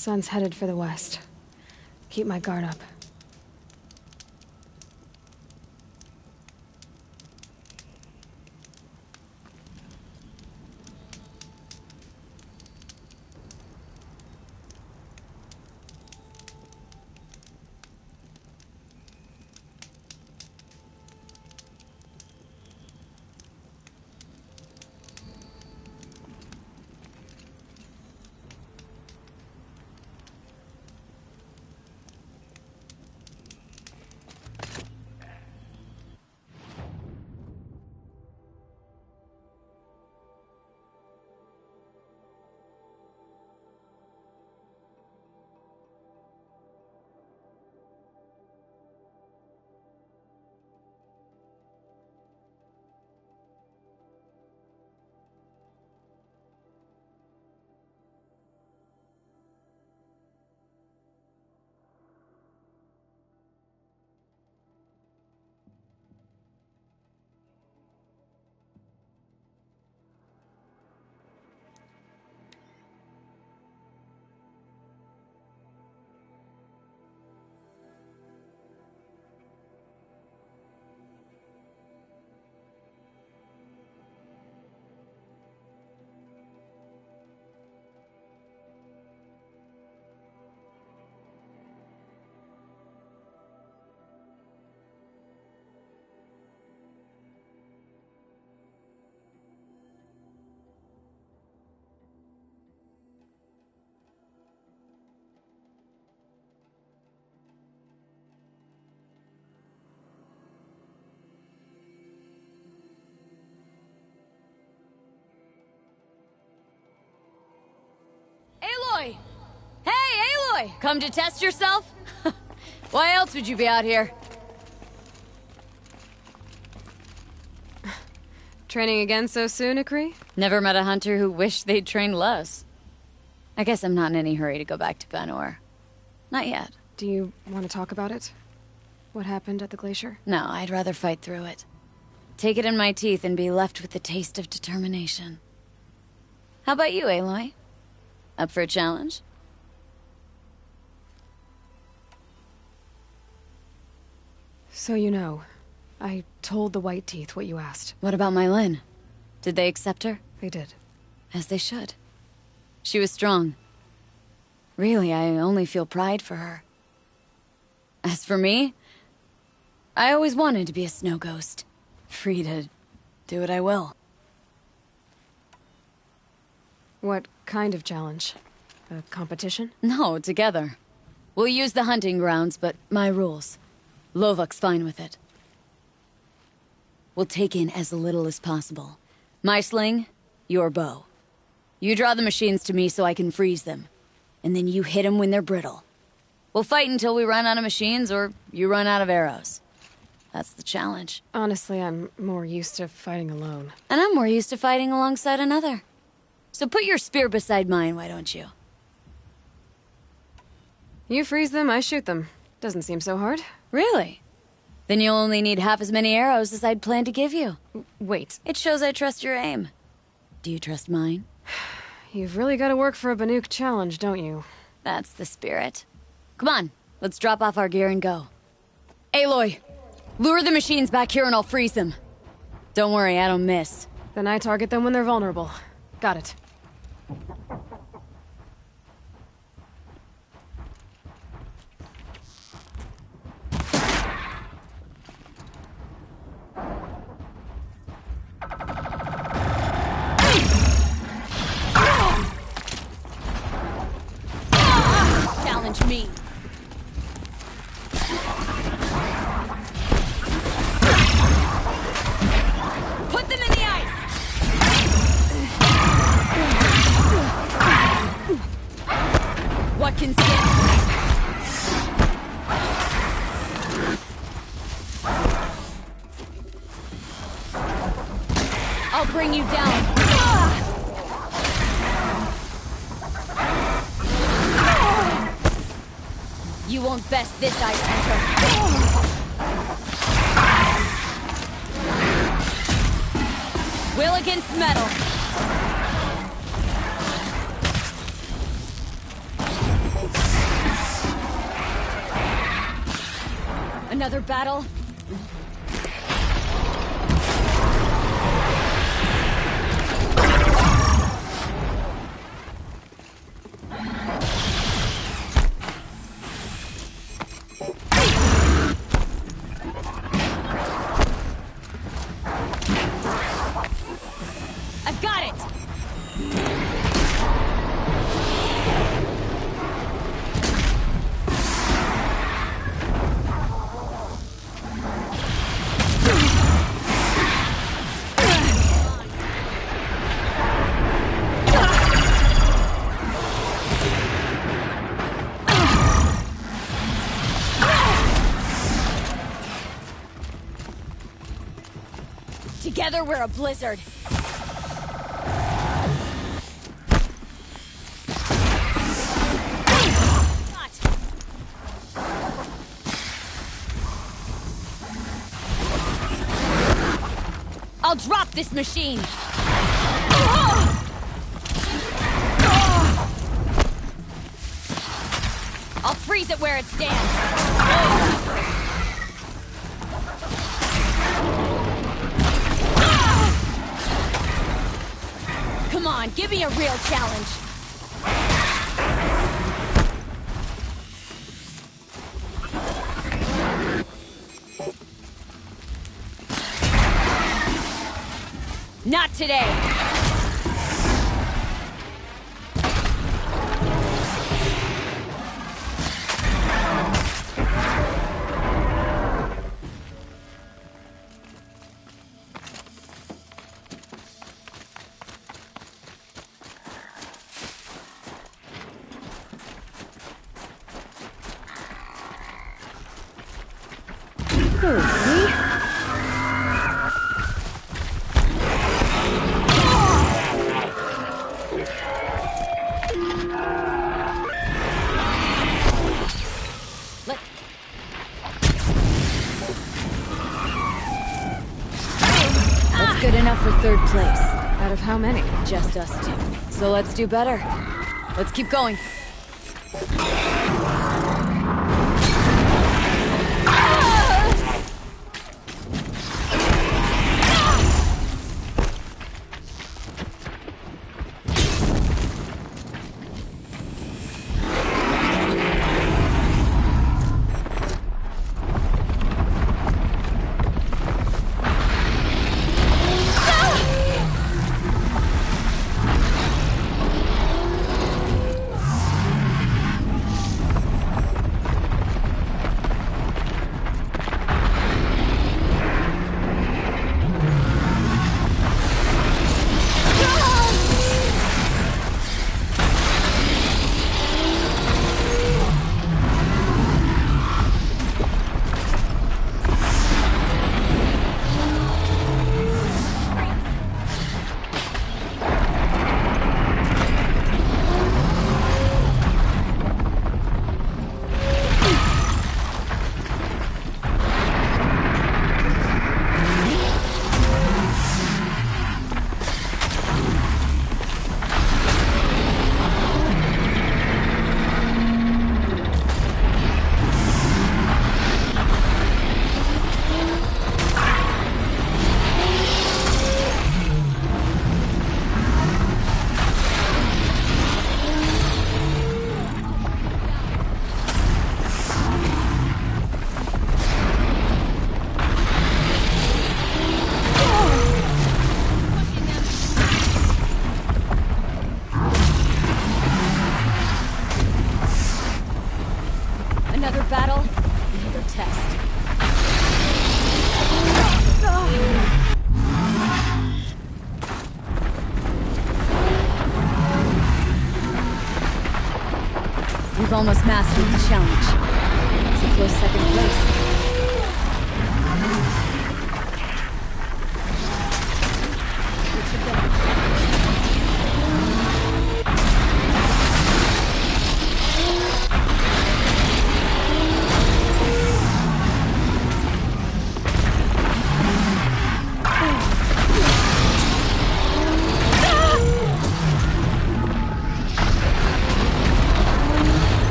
Sun's headed for the west. Keep my guard up. Aloy! Hey, Aloy! Come to test yourself? Why else would you be out here? Training again so soon, Akri? Never met a hunter who wished they'd trained less. I guess I'm not in any hurry to go back to Banor. Not yet. Do you want to talk about it? What happened at the glacier? No, I'd rather fight through it. Take it in my teeth and be left with the taste of determination. How about you, Aloy? Up for a challenge? So you know, I told the White Teeth what you asked. What about my Lynn? Did they accept her? They did. As they should. She was strong. Really, I only feel pride for her. As for me, I always wanted to be a snow ghost. Free to do what I will. What kind of challenge? A competition? No, together. We'll use the hunting grounds, but my rules. Lovok's fine with it. We'll take in as little as possible. My sling, your bow. You draw the machines to me so I can freeze them. And then you hit them when they're brittle. We'll fight until we run out of machines or you run out of arrows. That's the challenge. Honestly, I'm more used to fighting alone. And I'm more used to fighting alongside another. So put your spear beside mine, why don't you? You freeze them, I shoot them. Doesn't seem so hard. Really? Then you'll only need half as many arrows as I'd planned to give you. Wait. It shows I trust your aim. Do you trust mine? You've really got to work for a Banuk challenge, don't you? That's the spirit. Come on, let's drop off our gear and go. Aloy, lure the machines back here and I'll freeze them. Don't worry, I don't miss. Then I target them when they're vulnerable. Got it. Challenge me. Put them in the ice! What can stand? I'll bring you down. You won't best this ice hunter. Will against metal. Another battle? I've got it! Together we're a blizzard. I'll drop this machine! I'll freeze it where it stands! Come on, give me a real challenge! Not today! That's good enough for third place. Out of how many? Just us two. So let's do better. Let's keep going. Another battle, another test. We've almost mastered the challenge. It's a close second place.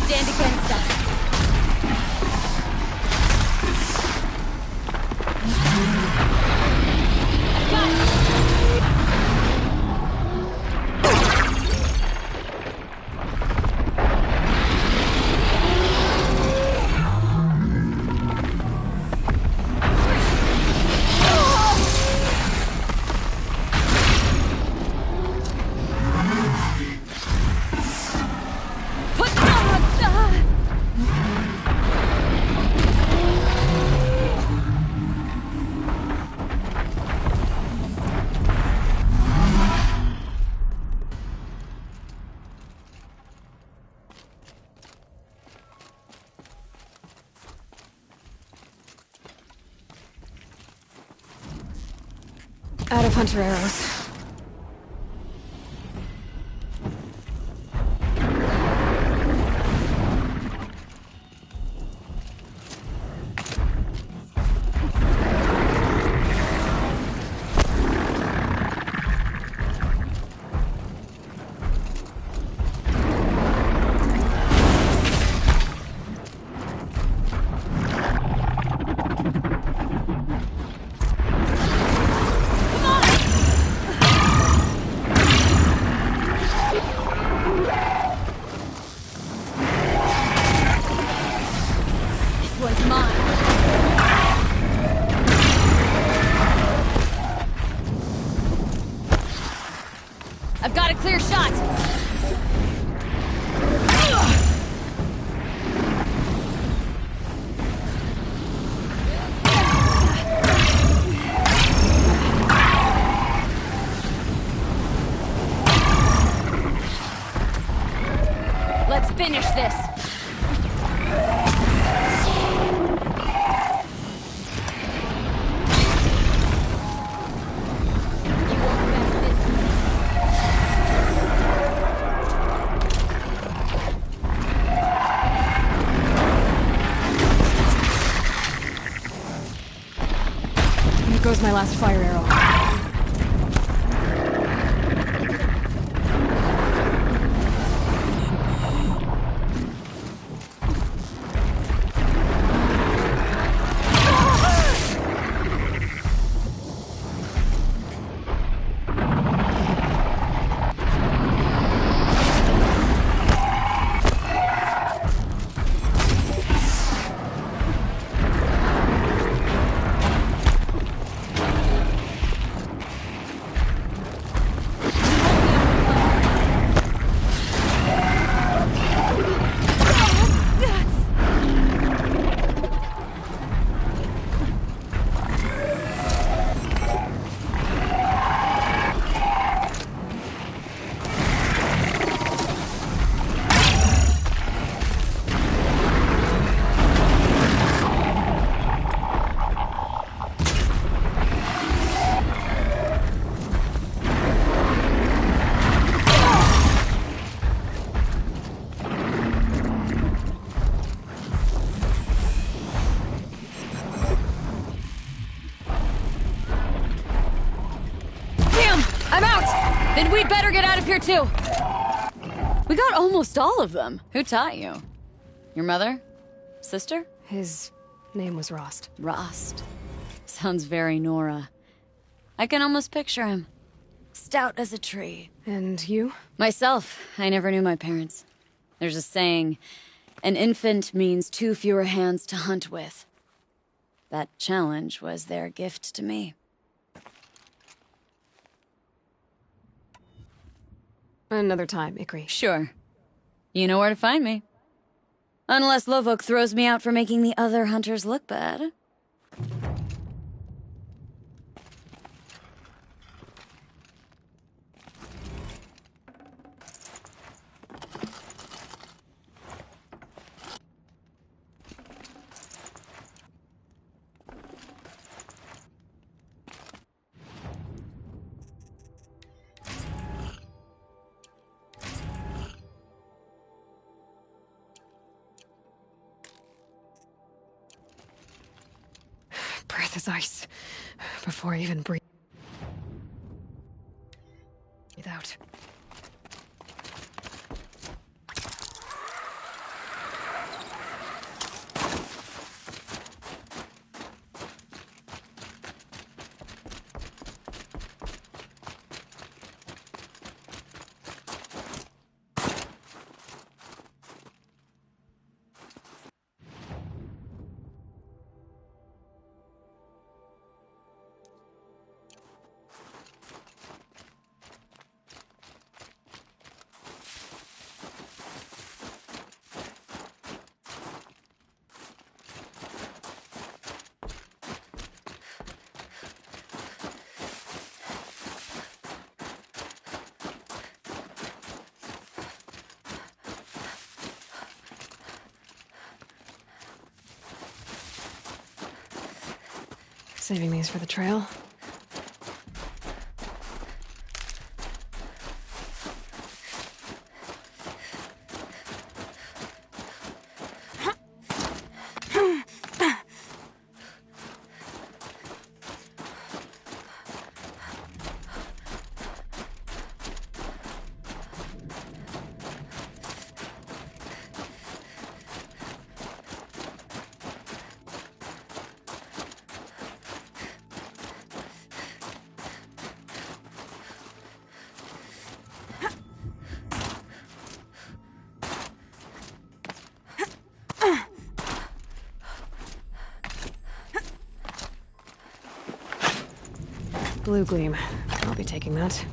stand against us. Got it. Out of hunter arrows. I've got a clear shot. Let's finish this. Here goes my last fire arrow. Then we'd better get out of here too. We got almost all of them. Who taught you? Your mother? Sister? His name was Rost. Rost. Sounds very Nora. I can almost picture him. Stout as a tree. And you? Myself, I never knew my parents. There's a saying, an infant means 2 fewer hands to hunt with. That challenge was their gift to me. Another time, Ikri. Sure. You know where to find me. Unless Lovok throws me out for making the other hunters look bad. Breath is ice. Before I even breathe out. Saving these for the trail. Blue gleam. I'll be taking that.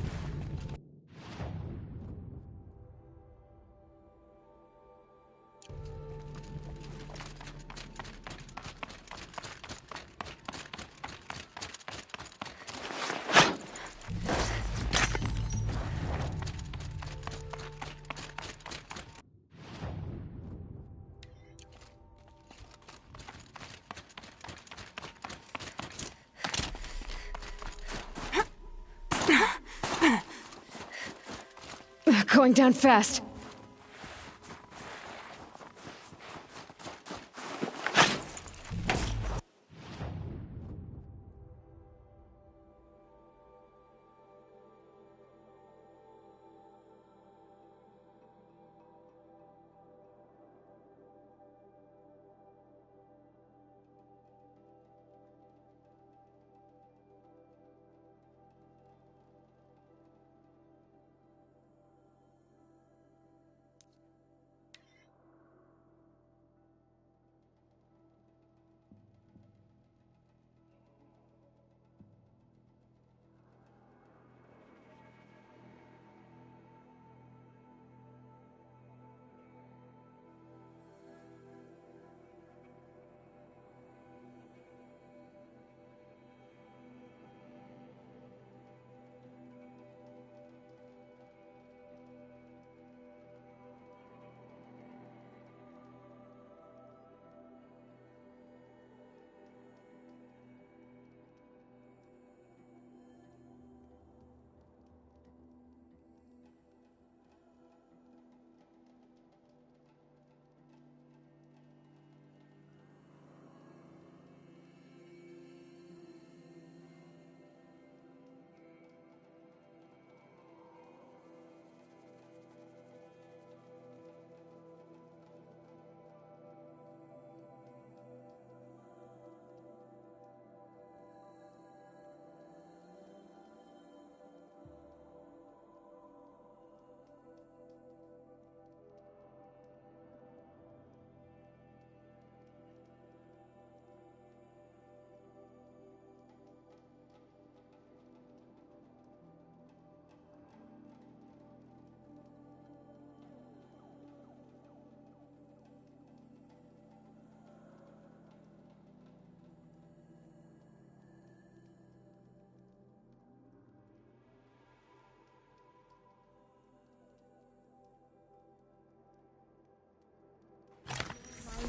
Going down fast.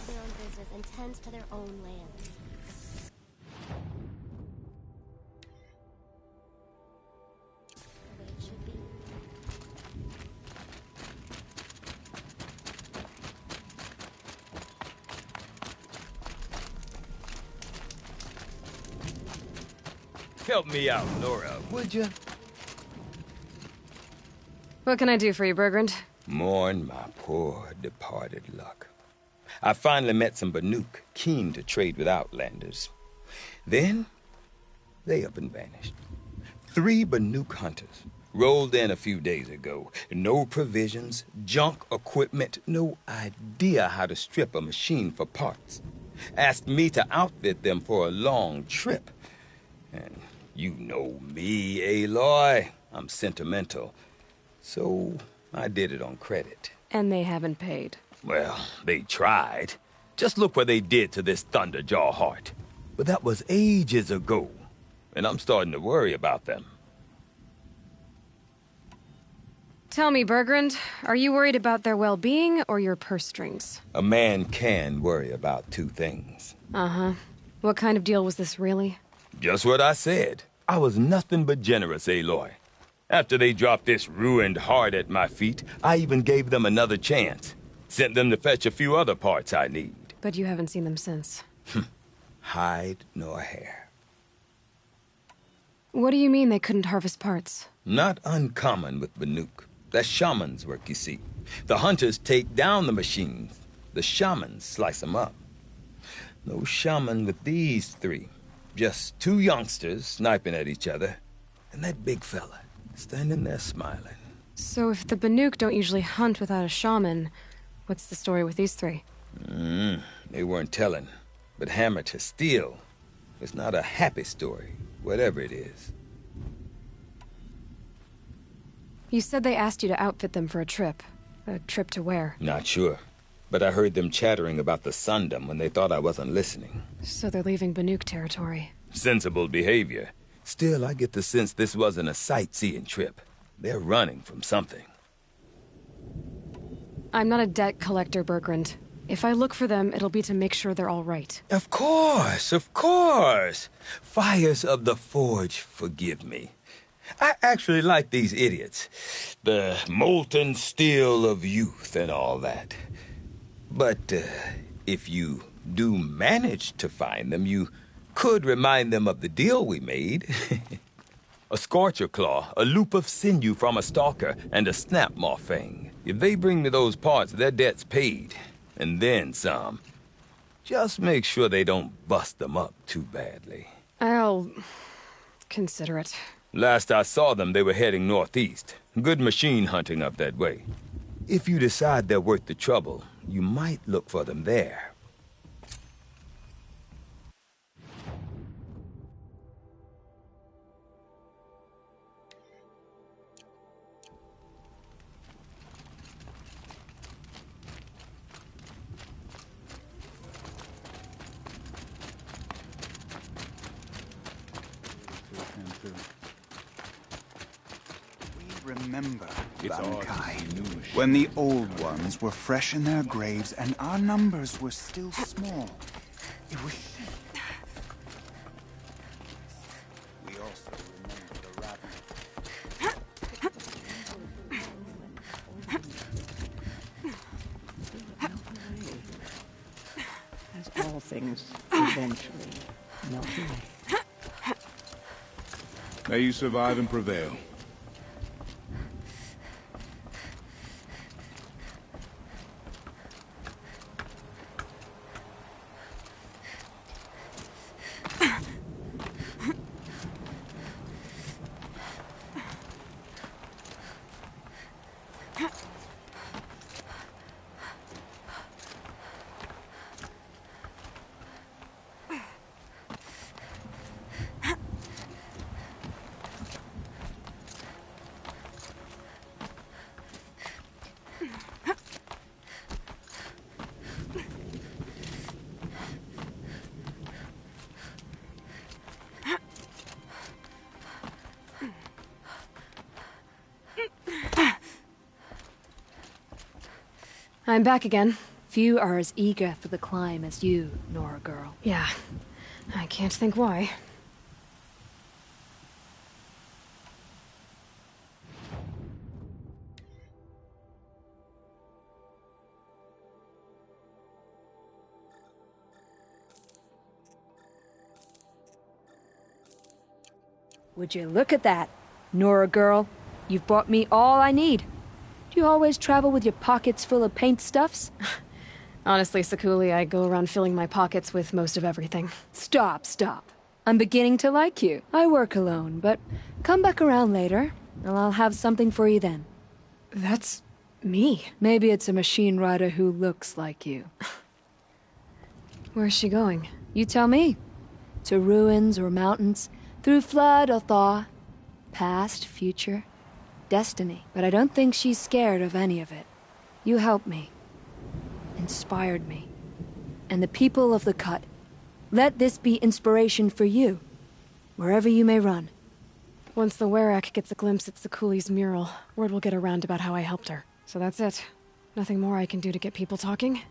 Their own business and tend to their own lands. The way it should be. Help me out, Nora, would you? What can I do for you, Bergrand? Mourn my poor departed luck. I finally met some Banuk, keen to trade with Outlanders. Then, they up and vanished. 3 Banuk hunters rolled in a few days ago. No provisions, junk equipment, no idea how to strip a machine for parts. Asked me to outfit them for a long trip. And you know me, Aloy. I'm sentimental. So I did it on credit. And they haven't paid. Well, they tried. Just look what they did to this Thunderjaw heart. But that was ages ago, and I'm starting to worry about them. Tell me, Bergrand, are you worried about their well-being or your purse strings? A man can worry about 2 things. Uh-huh. What kind of deal was this, really? Just what I said. I was nothing but generous, Aloy. After they dropped this ruined heart at my feet, I even gave them another chance. Sent them to fetch a few other parts I need. But you haven't seen them since. Hide nor hair. What do you mean they couldn't harvest parts? Not uncommon with Banuk. That's shaman's work, you see. The hunters take down the machines. The shamans slice them up. No shaman with these three. Just two youngsters sniping at each other. And that big fella standing there smiling. So if the Banuk don't usually hunt without a shaman, what's the story with these three? They weren't telling. But hammer to steel. It's not a happy story, whatever it is. You said they asked you to outfit them for a trip. A trip to where? Not sure. But I heard them chattering about the Sundom when they thought I wasn't listening. So they're leaving Banuk territory. Sensible behavior. Still, I get the sense this wasn't a sightseeing trip. They're running from something. I'm not a debt collector, Bergrand. If I look for them, it'll be to make sure they're all right. Of course, of course. Fires of the Forge, forgive me. I actually like these idiots. The molten steel of youth and all that. But if you do manage to find them, you could remind them of the deal we made. A scorcher claw, a loop of sinew from a stalker, and a snapmaw fang. If they bring me those parts, their debt's paid. And then some. Just make sure they don't bust them up too badly. I'll consider it. Last I saw them, they were heading northeast. Good machine hunting up that way. If you decide they're worth the trouble, you might look for them there. Remember, Bankai, when the old ones were fresh in their graves and our numbers were still small. It was we also remember the As all things eventually melt away. May you survive and prevail. I'm back again. Few are as eager for the climb as you, Nora girl. Yeah, I can't think why. Would you look at that, Nora girl? You've brought me all I need. Do you always travel with your pockets full of paint stuffs? Honestly, Sakuli, I go around filling my pockets with most of everything. Stop. I'm beginning to like you. I work alone, but come back around later, and I'll have something for you then. That's me. Maybe it's a machine rider who looks like you. Where's she going? You tell me. To ruins or mountains, through flood or thaw, past, future, destiny. But I don't think she's scared of any of it. You helped me. Inspired me. And the people of the Cut. Let this be inspiration for you, wherever you may run. Once the Werak gets a glimpse at Sakuli's mural, word will get around about how I helped her. So that's it. Nothing more I can do to get people talking.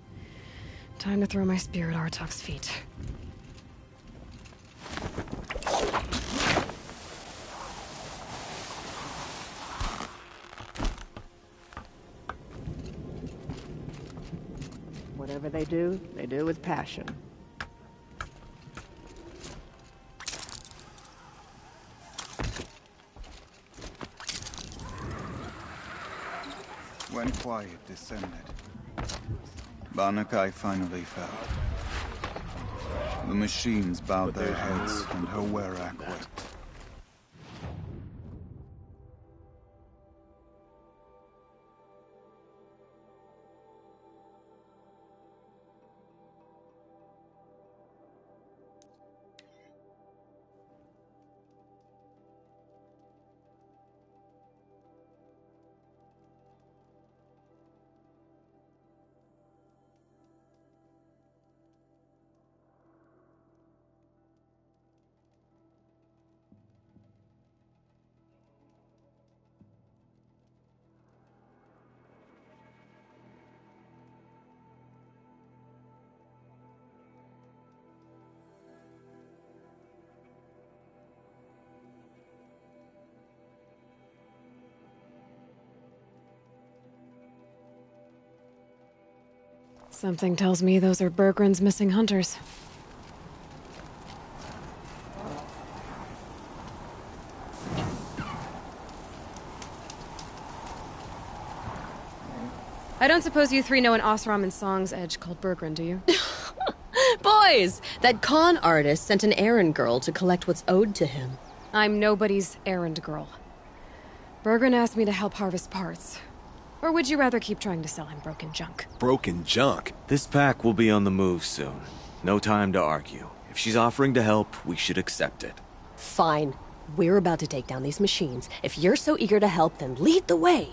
Time to throw my spear at Artok's feet. Whatever they do with passion. When quiet descended, Banakai finally fell. The machines bowed their heads, and her Werak wept. Something tells me those are Bergren's missing hunters. I don't suppose you three know an Osram and Song's edge called Bergren, do you? Boys, that con artist sent an errand girl to collect what's owed to him. I'm nobody's errand girl. Bergren asked me to help harvest parts. Or would you rather keep trying to sell him broken junk? Broken junk? This pack will be on the move soon. No time to argue. If she's offering to help, we should accept it. Fine. We're about to take down these machines. If you're so eager to help, then lead the way.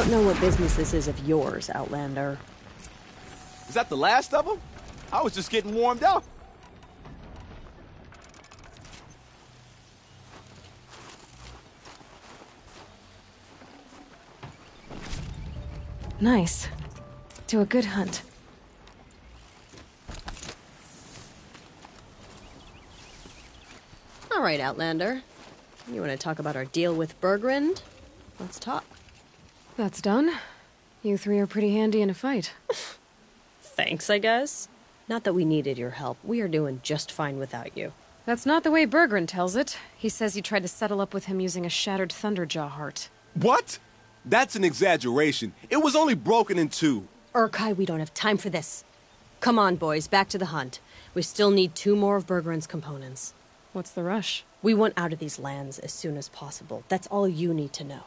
Know what business this is of yours, Outlander. Is that the last of them? I was just getting warmed up. Nice. To a good hunt. All right, Outlander. You want to talk about our deal with Bergren? Let's talk. That's done. You three are pretty handy in a fight. Thanks, I guess. Not that we needed your help. We are doing just fine without you. That's not the way Berggren tells it. He says you tried to settle up with him using a shattered Thunderjaw heart. What? That's an exaggeration. It was only broken in two. Urkai, we don't have time for this. Come on, boys, back to the hunt. We still need 2 more of Berggren's components. What's the rush? We want out of these lands as soon as possible. That's all you need to know.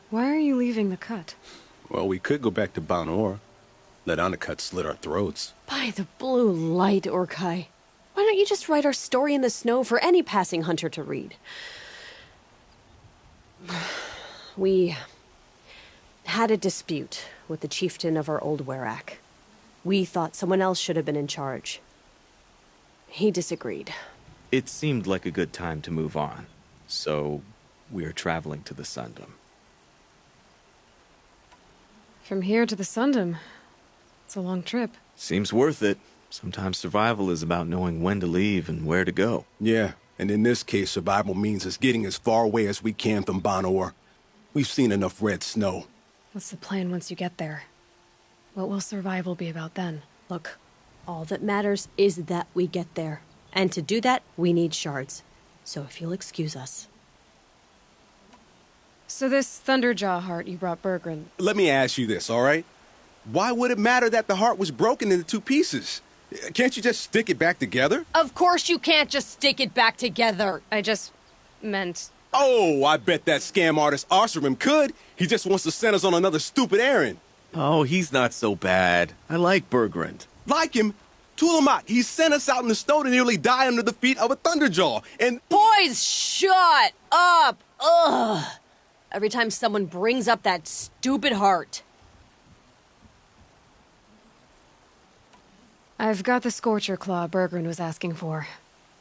Why are you leaving the cut? Well, we could go back to Banor. Let Undercut slit our throats. By the blue light, Urkai. Why don't you just write our story in the snow for any passing hunter to read? We had a dispute with the chieftain of our old Werak. We thought someone else should have been in charge. He disagreed. It seemed like a good time to move on, so we're traveling to the Sundom. From here to the Sundom. It's a long trip. Seems worth it. Sometimes survival is about knowing when to leave and where to go. Yeah, and in this case, survival means us getting as far away as we can from Banor. We've seen enough red snow. What's the plan once you get there? What will survival be about then? Look, all that matters is that we get there. And to do that, we need shards. So if you'll excuse us. So this Thunderjaw heart you brought Berggren. Let me ask you this, all right? Why would it matter that the heart was broken into 2 pieces? Can't you just stick it back together? Of course you can't just stick it back together. I just meant... Oh, I bet that scam artist Arsarim could. He just wants to send us on another stupid errand. Oh, he's not so bad. I like Berggren. Like him? Tulamat, he sent us out in the snow to nearly die under the feet of a Thunderjaw, and... Boys, shut up! Ugh! Every time someone brings up that stupid heart. I've got the Scorcher Claw Berggren was asking for.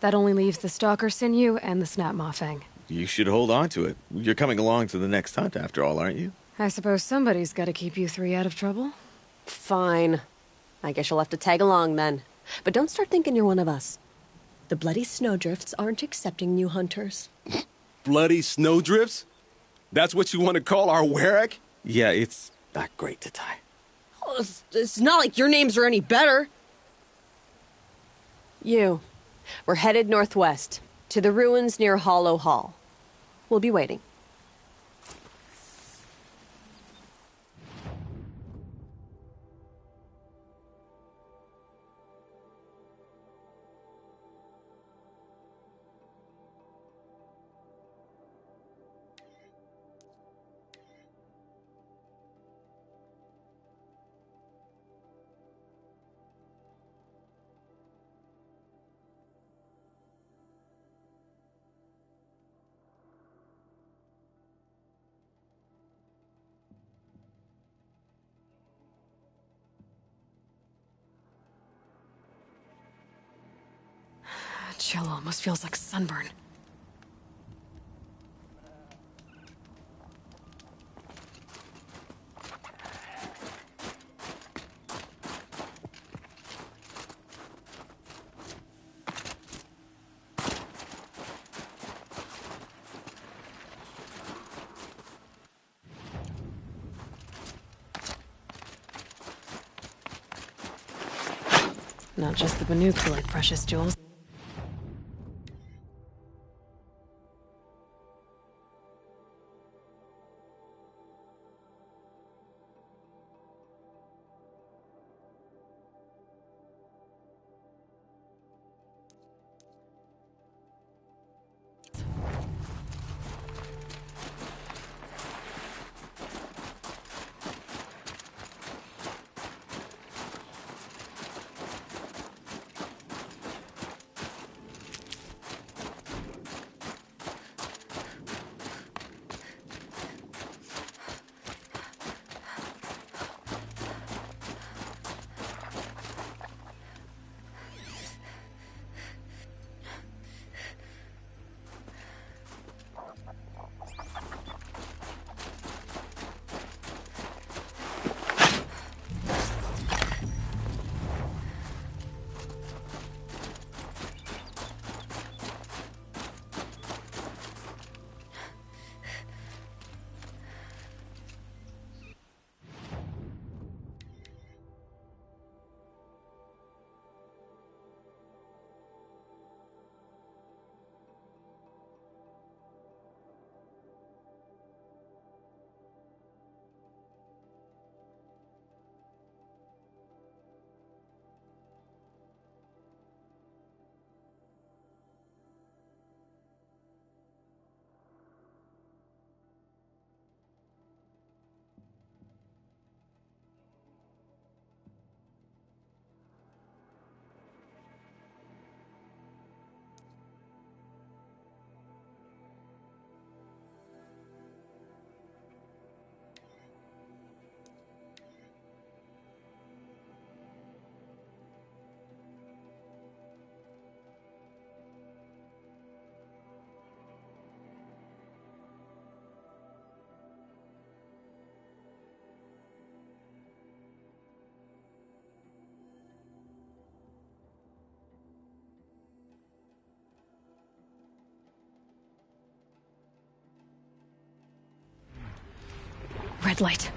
That only leaves the Stalker Sinew and the Snap Maw Fang. You should hold on to it. You're coming along to the next hunt after all, aren't you? I suppose somebody's gotta keep you three out of trouble. Fine. I guess you'll have to tag along then. But don't start thinking you're one of us. The bloody snowdrifts aren't accepting new hunters. Bloody snowdrifts? That's what you want to call our Werak? Yeah, it's not great to tie. Oh, it's not like your names are any better. We're headed northwest, to the ruins near Hollow Hall. We'll be waiting. Chill almost feels like sunburn. Not just the Banuk who like precious jewels. Red light.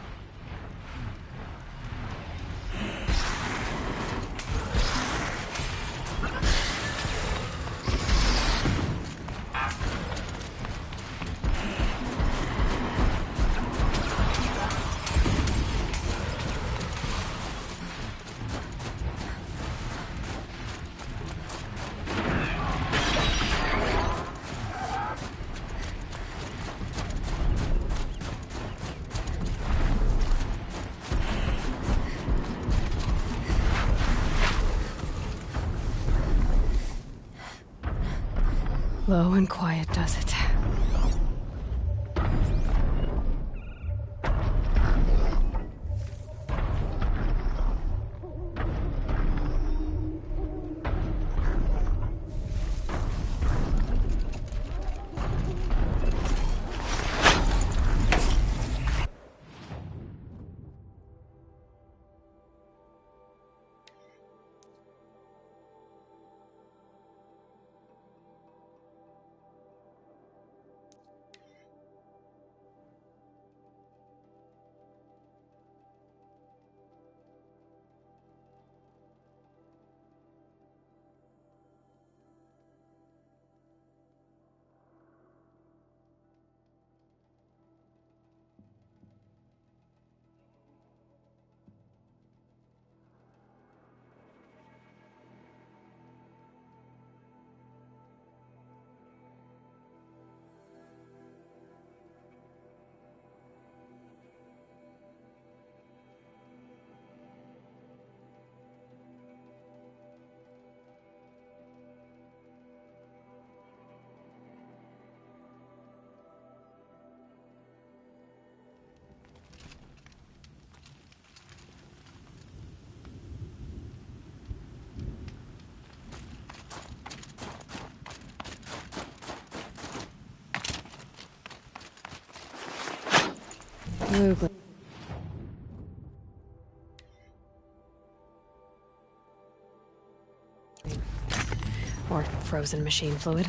Low and quiet does it. Move. Or frozen machine fluid.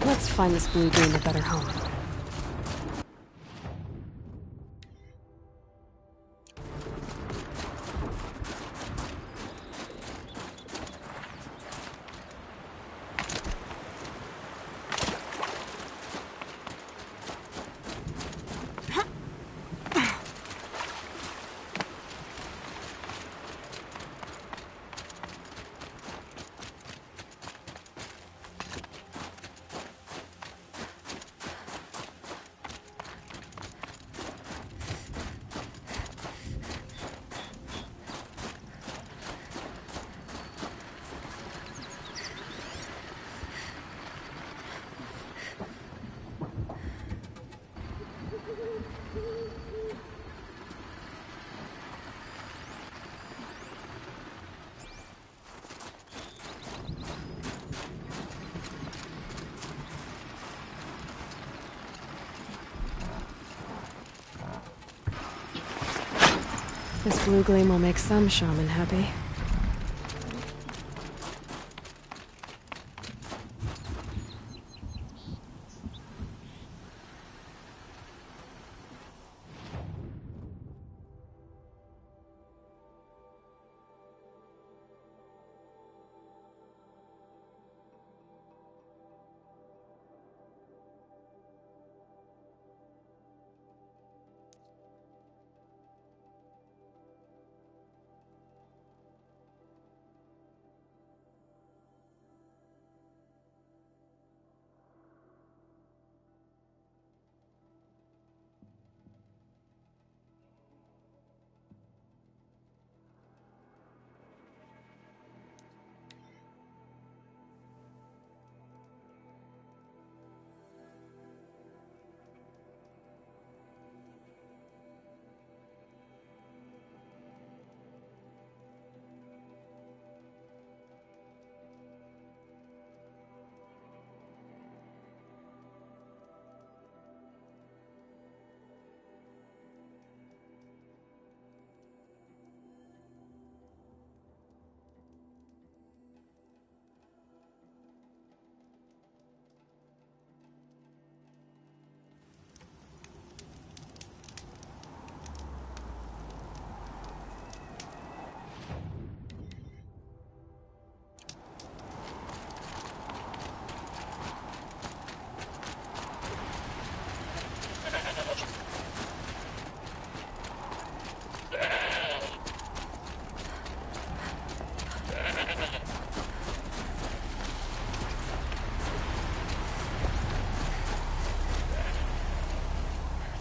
Let's find this blue beam a better home. This blue gleam will make some shaman happy.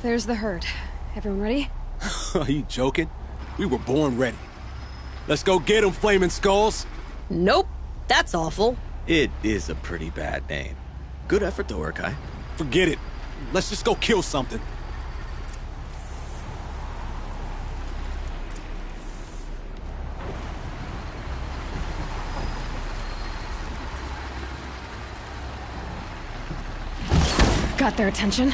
There's the herd. Everyone ready? Are you joking? We were born ready. Let's go get 'em, Flaming Skulls! Nope. That's awful. It is a pretty bad name. Good effort though, Urkai. Forget it. Let's just go kill something. Got their attention.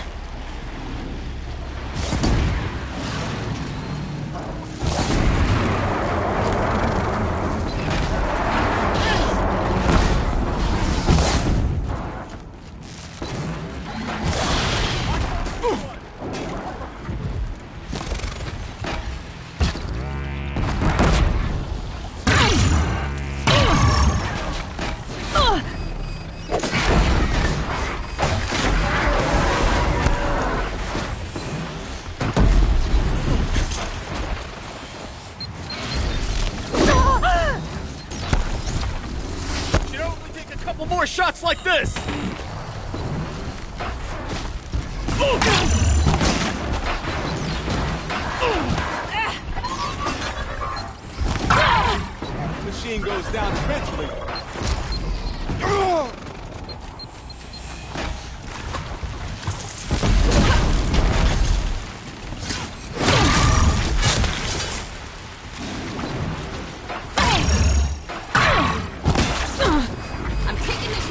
More shots like this! Machine goes down eventually.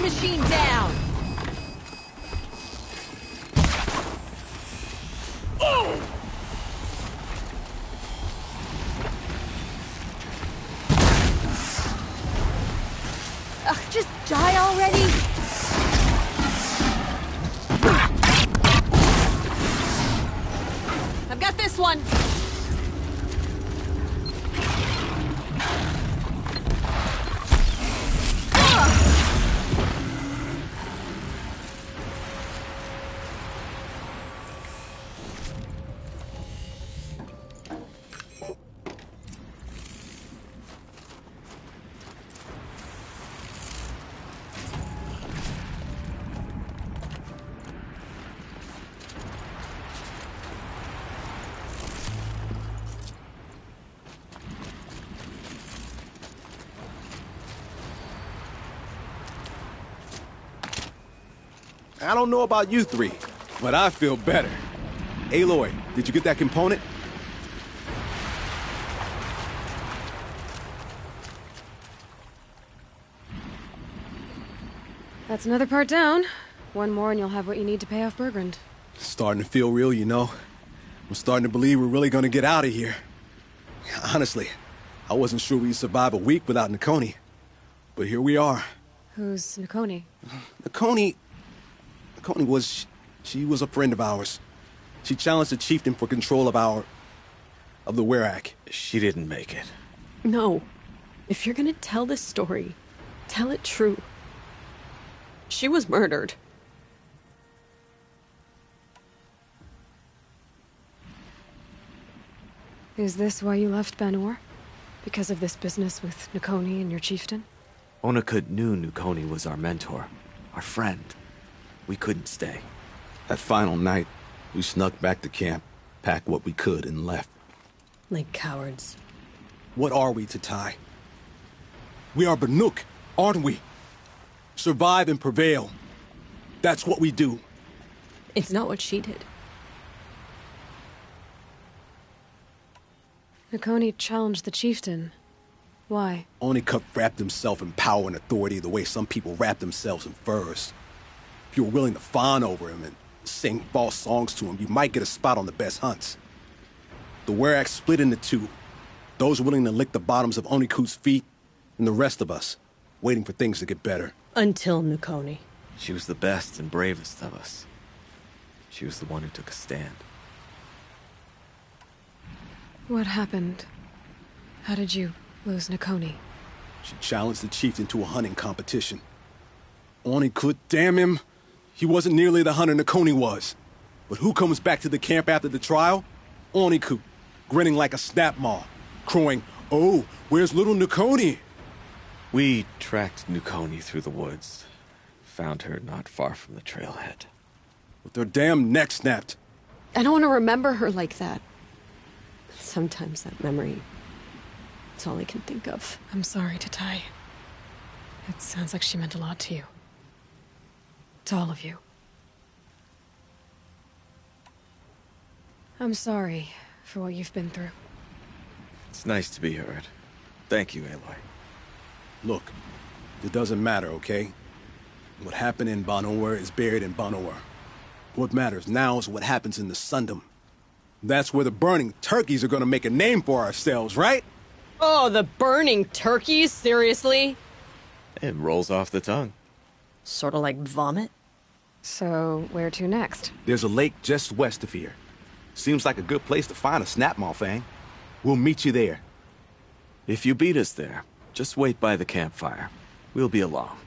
Machine down! Ugh, just die already! I've got this one! I don't know about you three, but I feel better. Aloy, did you get that component? That's another part down. One more and you'll have what you need to pay off Bergrand. Starting to feel real, you know. I'm starting to believe we're really gonna get out of here. Honestly, I wasn't sure we'd survive a week without Nakoni. But here we are. Who's Nakoni? Nakoni she was a friend of ours. She challenged the chieftain for control of the Werak. She didn't make it. No. If you're gonna tell this story, tell it true. She was murdered. Is this why you left Banor? Because of this business with Nakoni and your chieftain? Onakut knew Nakoni was our mentor, our friend. We couldn't stay. That final night, we snuck back to camp, packed what we could, and left. Like cowards. What are we to Tai? We are Banuk, aren't we? Survive and prevail. That's what we do. It's not what she did. Nakoni challenged the chieftain. Why? Onikup wrapped himself in power and authority the way some people wrap themselves in furs. If you were willing to fawn over him and sing false songs to him, you might get a spot on the best hunts. The Werak split into two. Those willing to lick the bottoms of Onikut's feet, and the rest of us, waiting for things to get better. Until Nakoni. She was the best and bravest of us. She was the one who took a stand. What happened? How did you lose Nakoni? She challenged the chieftain to a hunting competition. Onikut, damn him! He wasn't nearly the hunter Nakoni was. But who comes back to the camp after the trial? Onikut, grinning like a snap maw, crowing, "Oh, where's little Nakoni?" We tracked Nakoni through the woods. Found her not far from the trailhead. With her damn neck snapped. I don't want to remember her like that. Sometimes that memory, it's all I can think of. I'm sorry to Tai. It sounds like she meant a lot to you. To all of you. I'm sorry for what you've been through. It's nice to be heard. Thank you, Aloy. Look, it doesn't matter, okay? What happened in Banor is buried in Banor. What matters now is what happens in the Sundom. That's where the burning turkeys are gonna make a name for ourselves, right? Oh, the burning turkeys? Seriously? It rolls off the tongue. Sort of like vomit? So, where to next? There's a lake just west of here. Seems like a good place to find a snapmaw fang. We'll meet you there. If you beat us there, just wait by the campfire. We'll be along.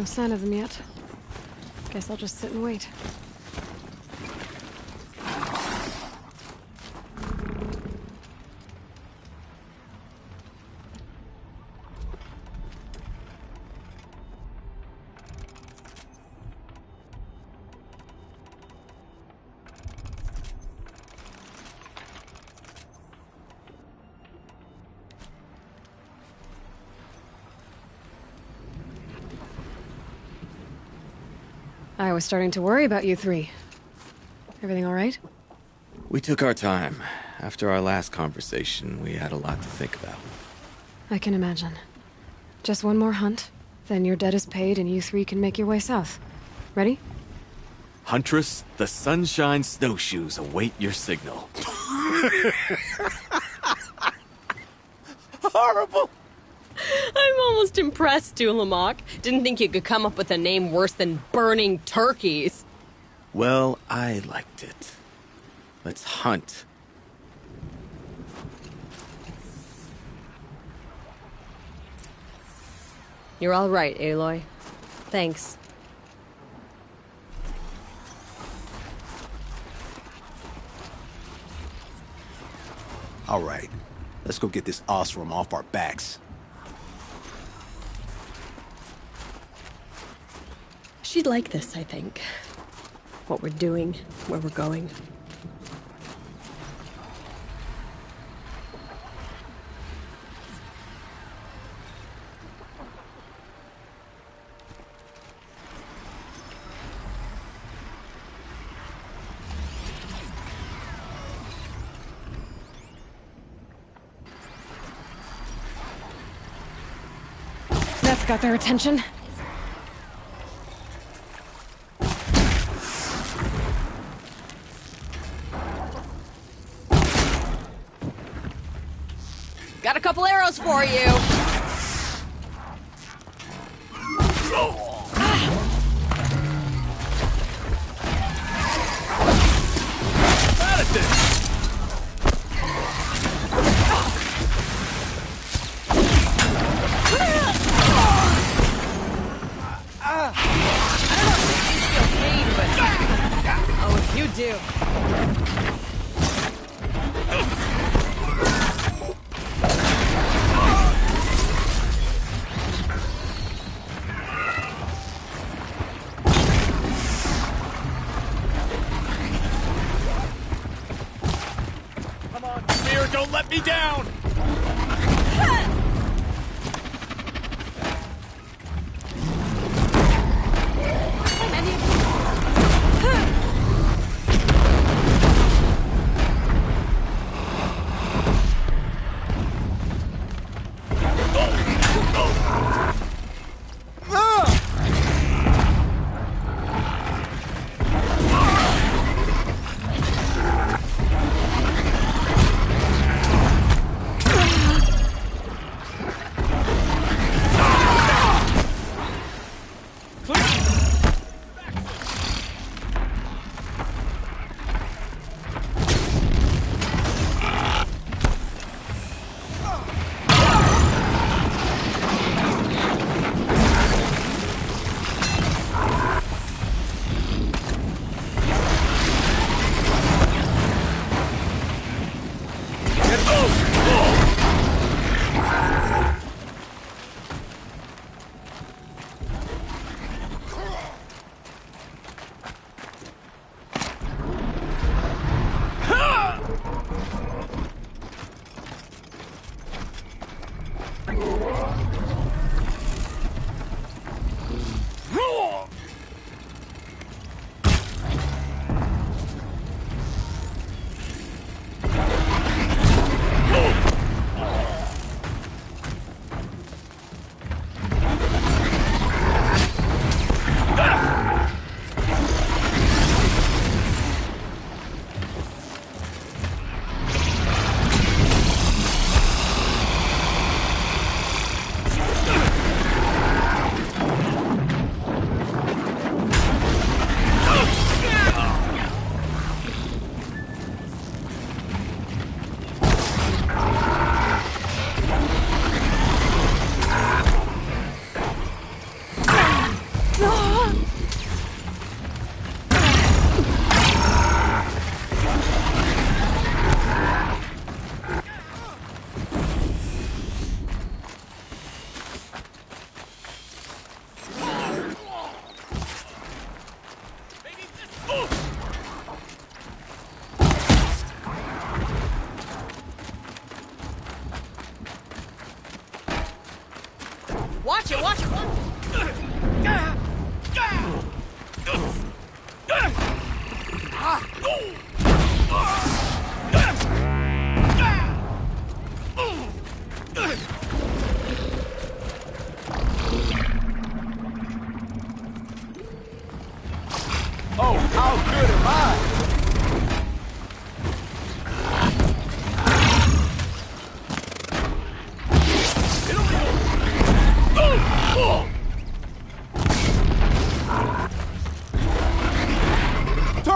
No sign of them yet. Guess I'll just sit and wait. I was starting to worry about you three. Everything all right? We took our time. After our last conversation, we had a lot to think about. I can imagine. Just one more hunt, then your debt is paid and you three can make your way south. Ready? Huntress, the Sunshine Snowshoes await your signal. Horrible! I'm almost impressed, Dulamok. Didn't think you could come up with a name worse than burning turkeys. Well, I liked it. Let's hunt. You're all right, Aloy. Thanks. All right, let's go get this Osram off our backs. She'd like this, I think. What we're doing, where we're going. That's got their attention. Got a couple arrows for you. Out of this! You do. Come on, Spear, don't let me down! Watch it, watch it, watch Oh, how good am I?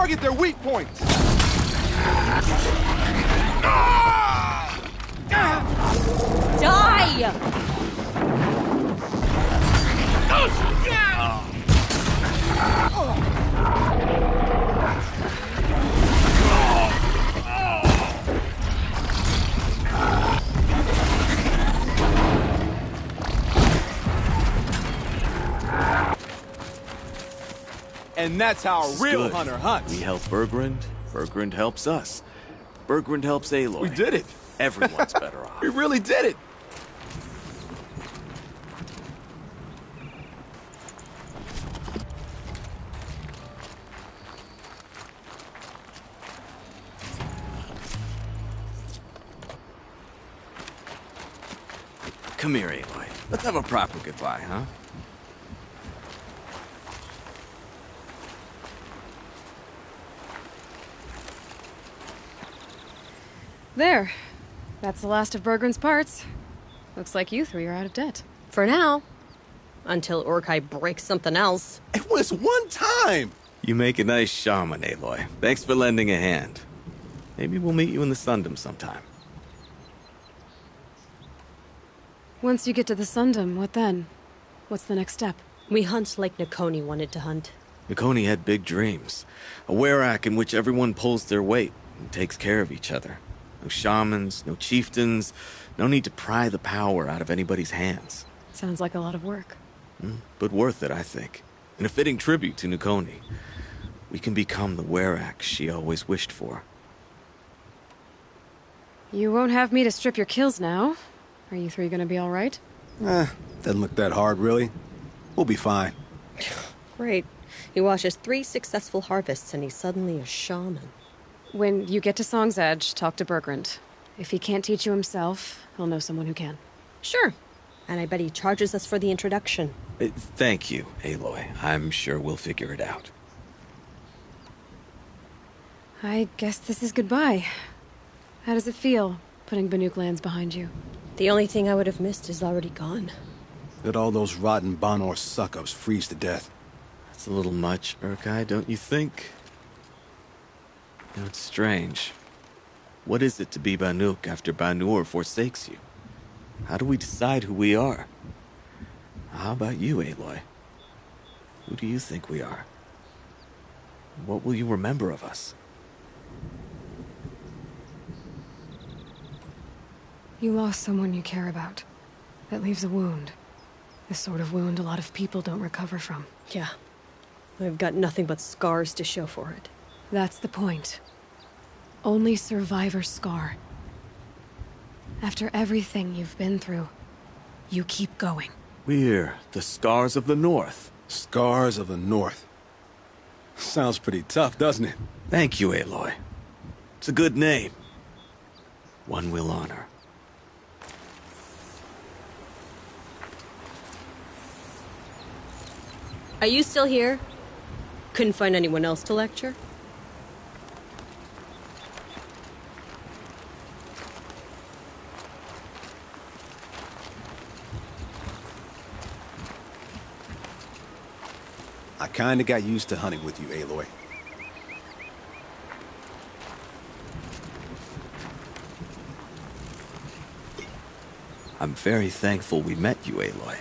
Target their weak points! Die! And that's how a This is real good. hunter hunts. We help Bergrund, Bergrund helps us. Bergrund helps Aloy. We did it. Everyone's better off. We really did it. Come here, Aloy. Let's have a proper goodbye, huh? There. That's the last of Bergrund's parts. Looks like you three are out of debt. For now. Until Urkai breaks something else. It was one time! You make a nice shaman, Aloy. Thanks for lending a hand. Maybe we'll meet you in the Sundom sometime. Once you get to the Sundom, what then? What's the next step? We hunt like Nakoni wanted to hunt. Nakoni had big dreams. A werak in which everyone pulls their weight and takes care of each other. No shamans, no chieftains, no need to pry the power out of anybody's hands. Sounds like a lot of work. But worth it, I think. And a fitting tribute to Nakoni. We can become the werak she always wished for. You won't have me to strip your kills now. Are you three gonna be alright? Doesn't look that hard, really. We'll be fine. Great. He watches 3 successful harvests and he's suddenly a shaman. When you get to Song's Edge, talk to Bergrund. If he can't teach you himself, he'll know someone who can. Sure. And I bet he charges us for the introduction. Thank you, Aloy. I'm sure we'll figure it out. I guess this is goodbye. How does it feel, putting Banuk lands behind you? The only thing I would have missed is already gone. Let all those rotten Banor suck-ups freeze to death. That's a little much, Urkai, don't you think? You know, it's strange. What is it to be Banuk after Banur forsakes you? How do we decide who we are? How about you, Aloy? Who do you think we are? What will you remember of us? You lost someone you care about. That leaves a wound. The sort of wound a lot of people don't recover from. Yeah. I've got nothing but scars to show for it. That's the point. Only survivor's scar. After everything you've been through, you keep going. We're the Scars of the North. Scars of the North. Sounds pretty tough, doesn't it? Thank you, Aloy. It's a good name. One we'll honor. Are you still here? Couldn't find anyone else to lecture? I kinda got used to hunting with you, Aloy. I'm very thankful we met you, Aloy.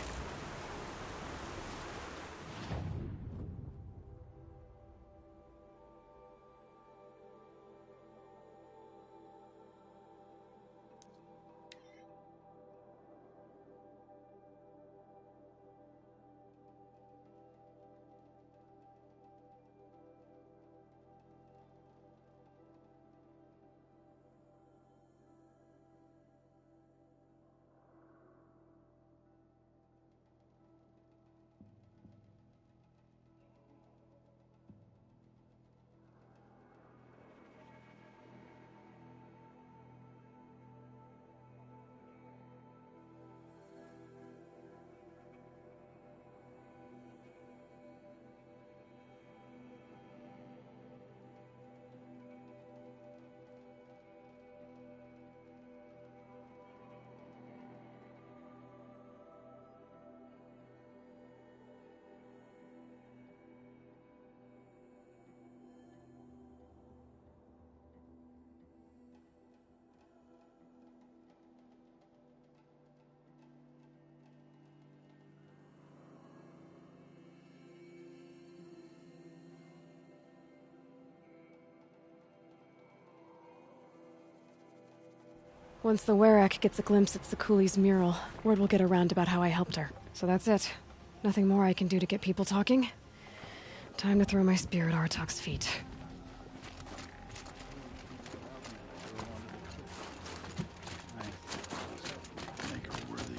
Once the Werak gets a glimpse at Sakuli's mural, word will get around about how I helped her. So that's it. Nothing more I can do to get people talking. Time to throw my spear at Artok's feet. Make her worthy.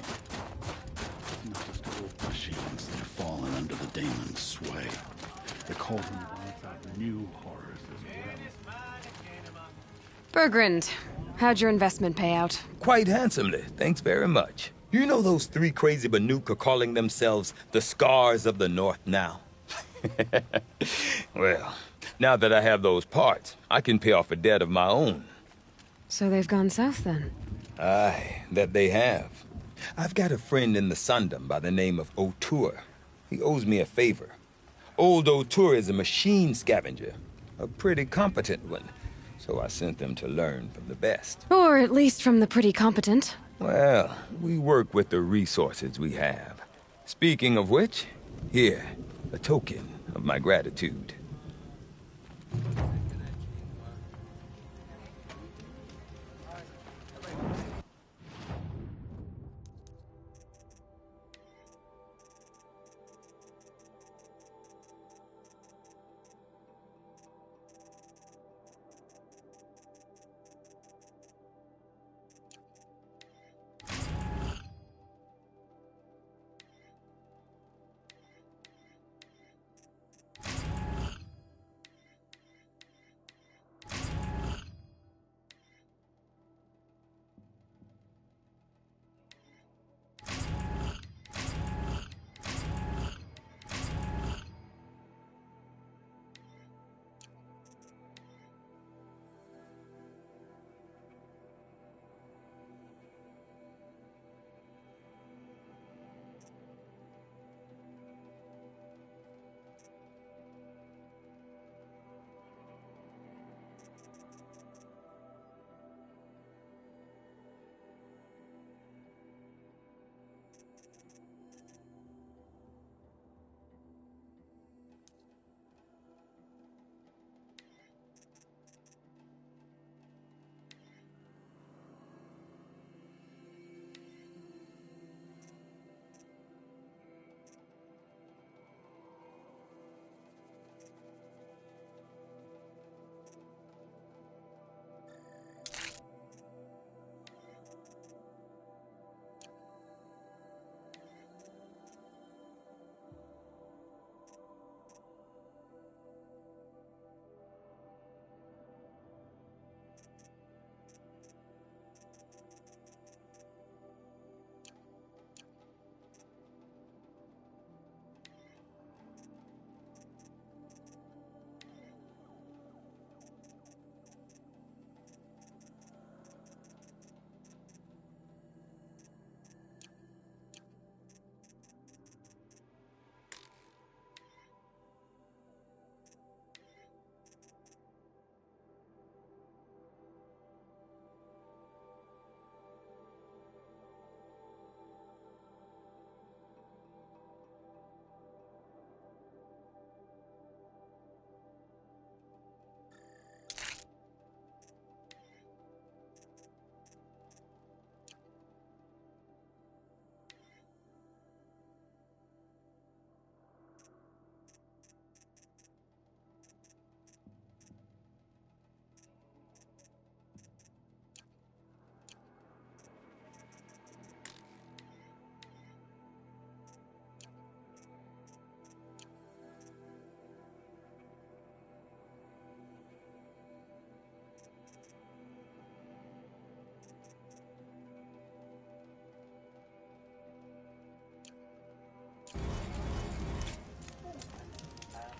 Not just old machines that have fallen under the daemon's sway. The cauldron brings out new horrors as well. Bergrand, how'd your investment pay out? Quite handsomely, thanks very much. You know those three crazy Banuk are calling themselves the Scars of the North now? Well, now that I have those parts, I can pay off a debt of my own. So they've gone south then? Aye, that they have. I've got a friend in the Sundom by the name of O'Toole. He owes me a favor. Old O'Toole is a machine scavenger, a pretty competent one. So I sent them to learn from the best. Or at least from the pretty competent. Well, we work with the resources we have. Speaking of which, here, a token of my gratitude.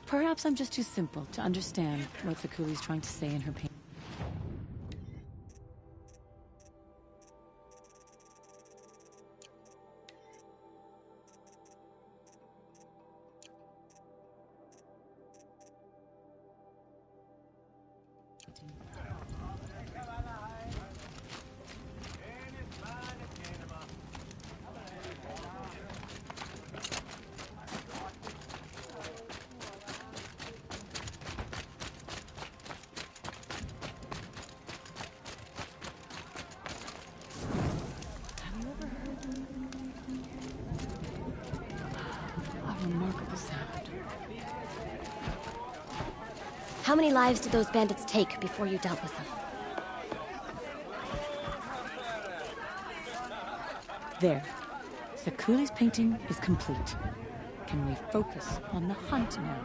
Perhaps I'm just too simple to understand what Sakuli's trying to say in her pain. How many lives did those bandits take before you dealt with them? There. Sakuli's painting is complete. Can we focus on the hunt now?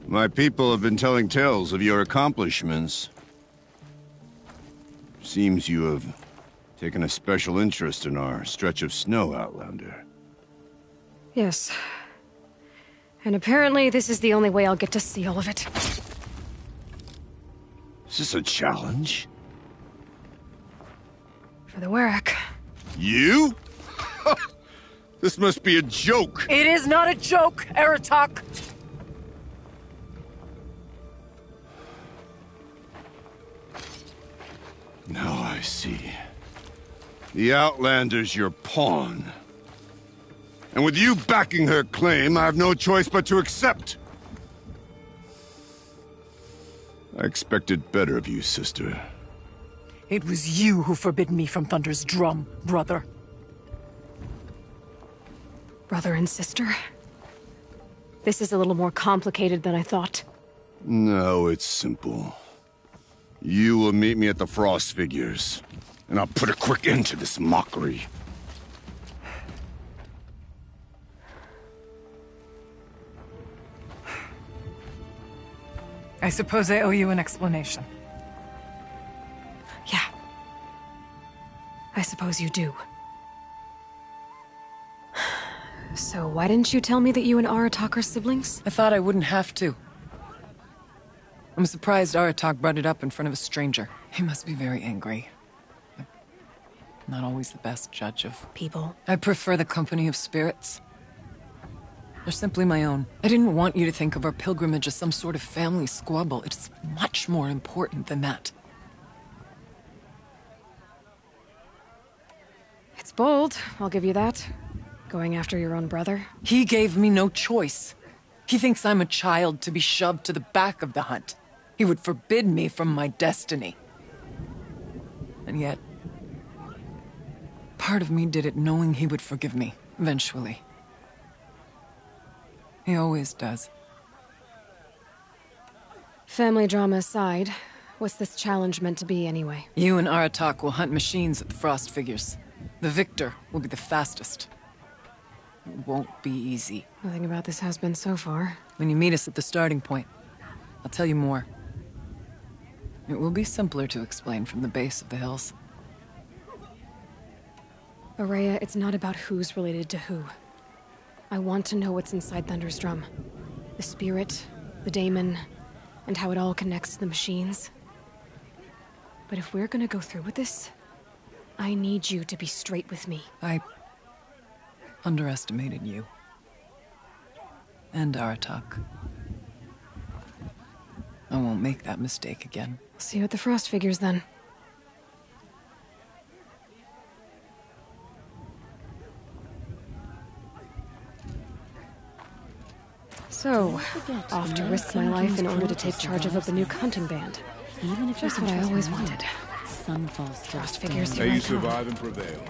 My people have been telling tales of your accomplishments. Seems you have taken a special interest in our stretch of snow, Outlander. Yes. And apparently this is the only way I'll get to see all of it. Is this a challenge? For the Warwick. You? This must be a joke. It is not a joke, Aratak! Now I see. The Outlander's your pawn. And with you backing her claim, I have no choice but to accept. I expected better of you, sister. It was you who forbid me from Thunder's drum, brother. Brother and sister? This is a little more complicated than I thought. No, it's simple. You will meet me at the Frost Figures, and I'll put a quick end to this mockery. I suppose I owe you an explanation. Yeah. I suppose you do. So why didn't you tell me that you and Aratak are siblings? I thought I wouldn't have to. I'm surprised Aratak brought it up in front of a stranger. He must be very angry. I'm not always the best judge of people. I prefer the company of spirits. They're simply my own. I didn't want you to think of our pilgrimage as some sort of family squabble. It's much more important than that. It's bold, I'll give you that. Going after your own brother. He gave me no choice. He thinks I'm a child to be shoved to the back of the hunt. He would forbid me from my destiny. And yet, part of me did it knowing he would forgive me, eventually. He always does. Family drama aside, what's this challenge meant to be anyway? You and Aratak will hunt machines at the Frost Figures. The victor will be the fastest. It won't be easy. Nothing about this has been so far. When you meet us at the starting point, I'll tell you more. It will be simpler to explain from the base of the hills. Araya, it's not about who's related to who. I want to know what's inside Thunder's drum. The spirit, the daemon, and how it all connects to the machines. But if we're gonna go through with this, I need you to be straight with me. I underestimated you. And Aratak. I won't make that mistake again. See you at the Frost Figures then. So, off to risk my life in order to take charge of a Banuk hunting band. Even if just what I always wanted. Sunfall still Frost Figures, stands. here May I you come. survive and prevail.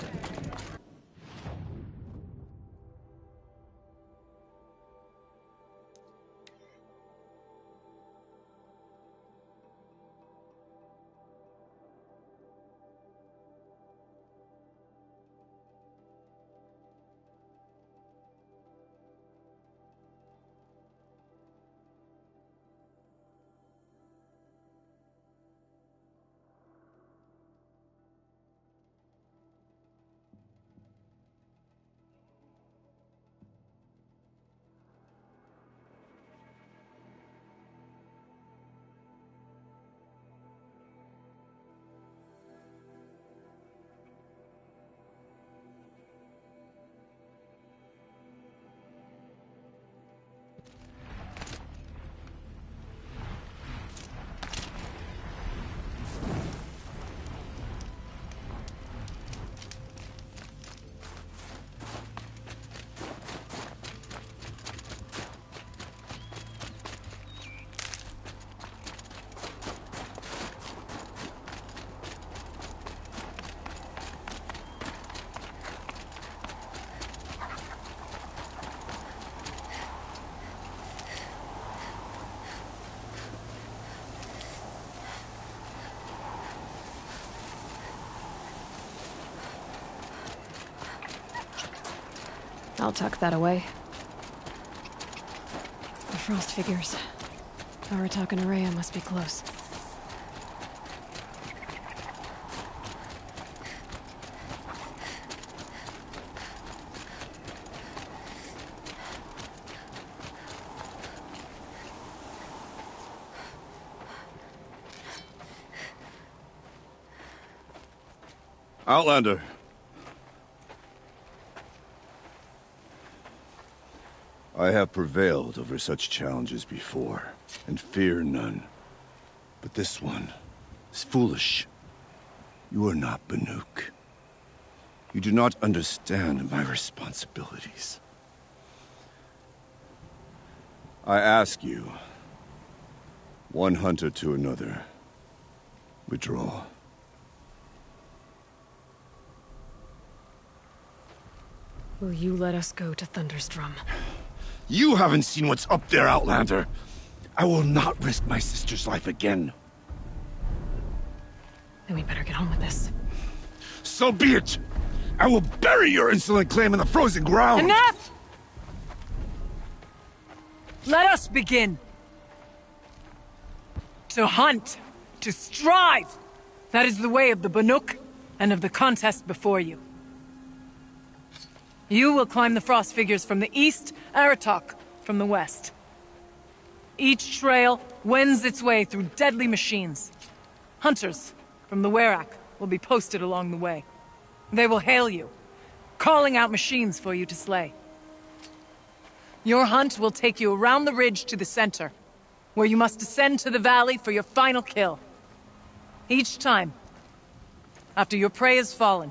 I'll tuck that away. The frost figures. Aratak and Araya must be close. Outlander. I have prevailed over such challenges before, and fear none. But this one is foolish. You are not Banuk. You do not understand my responsibilities. I ask you, one hunter to another, withdraw. Will you let us go to Thunderstrom? You haven't seen what's up there, Outlander. I will not risk my sister's life again. Then we better get on with this. So be it! I will bury your insolent claim in the frozen ground! Enough! Let us begin. To hunt. To strive. That is the way of the Banuk, and of the contest before you. You will climb the frost figures from the east, Aratak from the west. Each trail wends its way through deadly machines. Hunters from the Werak will be posted along the way. They will hail you, calling out machines for you to slay. Your hunt will take you around the ridge to the center, where you must descend to the valley for your final kill. Each time, after your prey has fallen,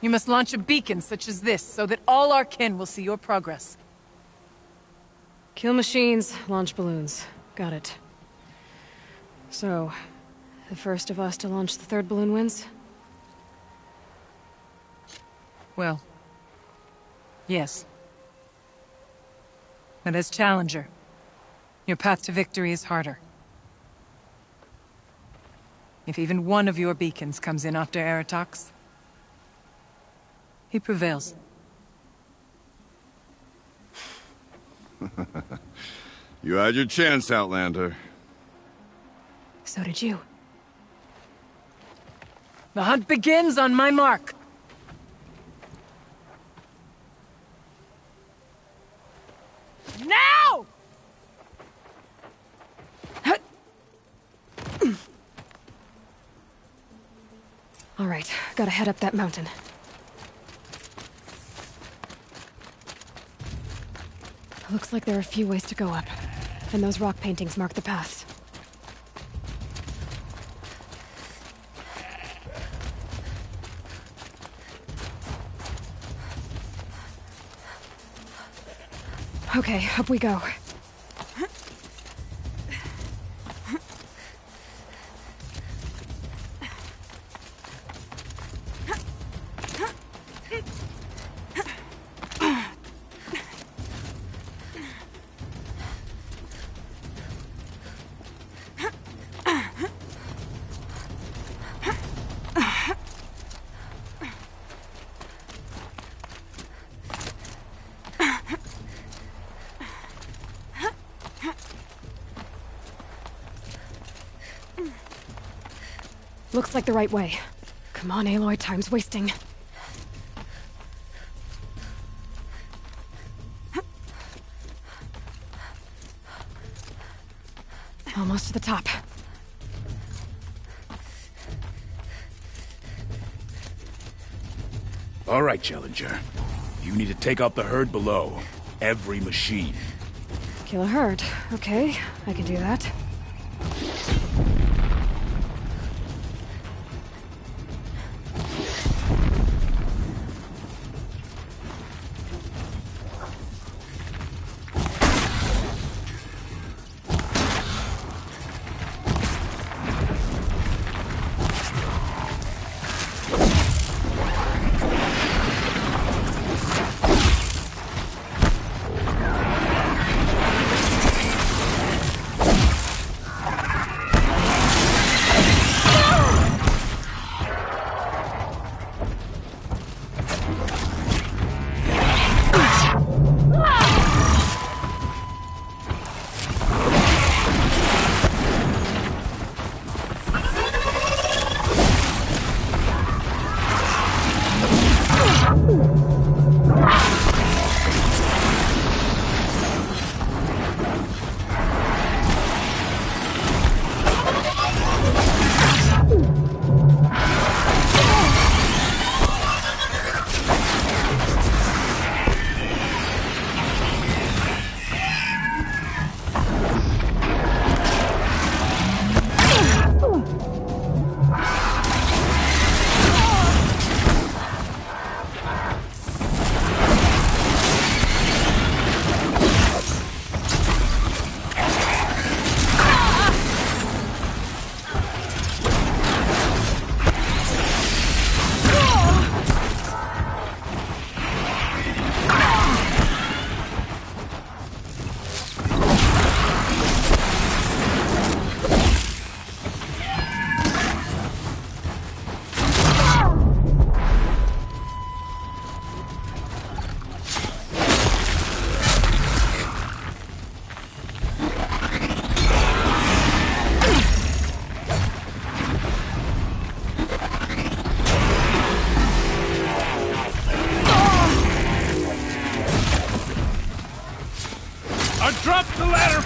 you must launch a beacon such as this, so that all our kin will see your progress. Kill machines, launch balloons. Got it. So, the first of us to launch the third balloon wins? Well, yes. But as challenger, your path to victory is harder. If even one of your beacons comes in after Aratak's, he prevails. You had your chance, Outlander. So did you. The hunt begins on my mark. Now! All right, gotta head up that mountain. Looks like there are a few ways to go up, and those rock paintings mark the paths. Okay, up we go. Looks like the right way. Come on, Aloy, time's wasting. Almost to the top. All right, Challenger. You need to take out the herd below. Every machine. Kill a herd. Okay, I can do that.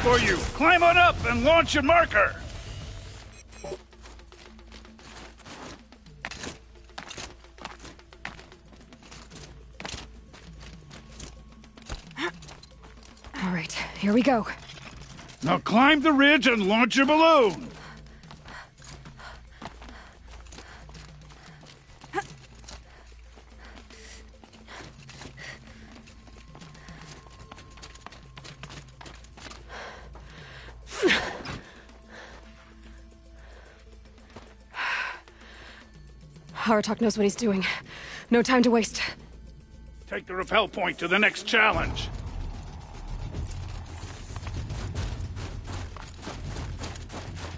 for you. Climb on up and launch your marker. All right, here we go. Now climb the ridge and launch your balloon. Aratok knows what he's doing. No time to waste. Take the rappel point to the next challenge.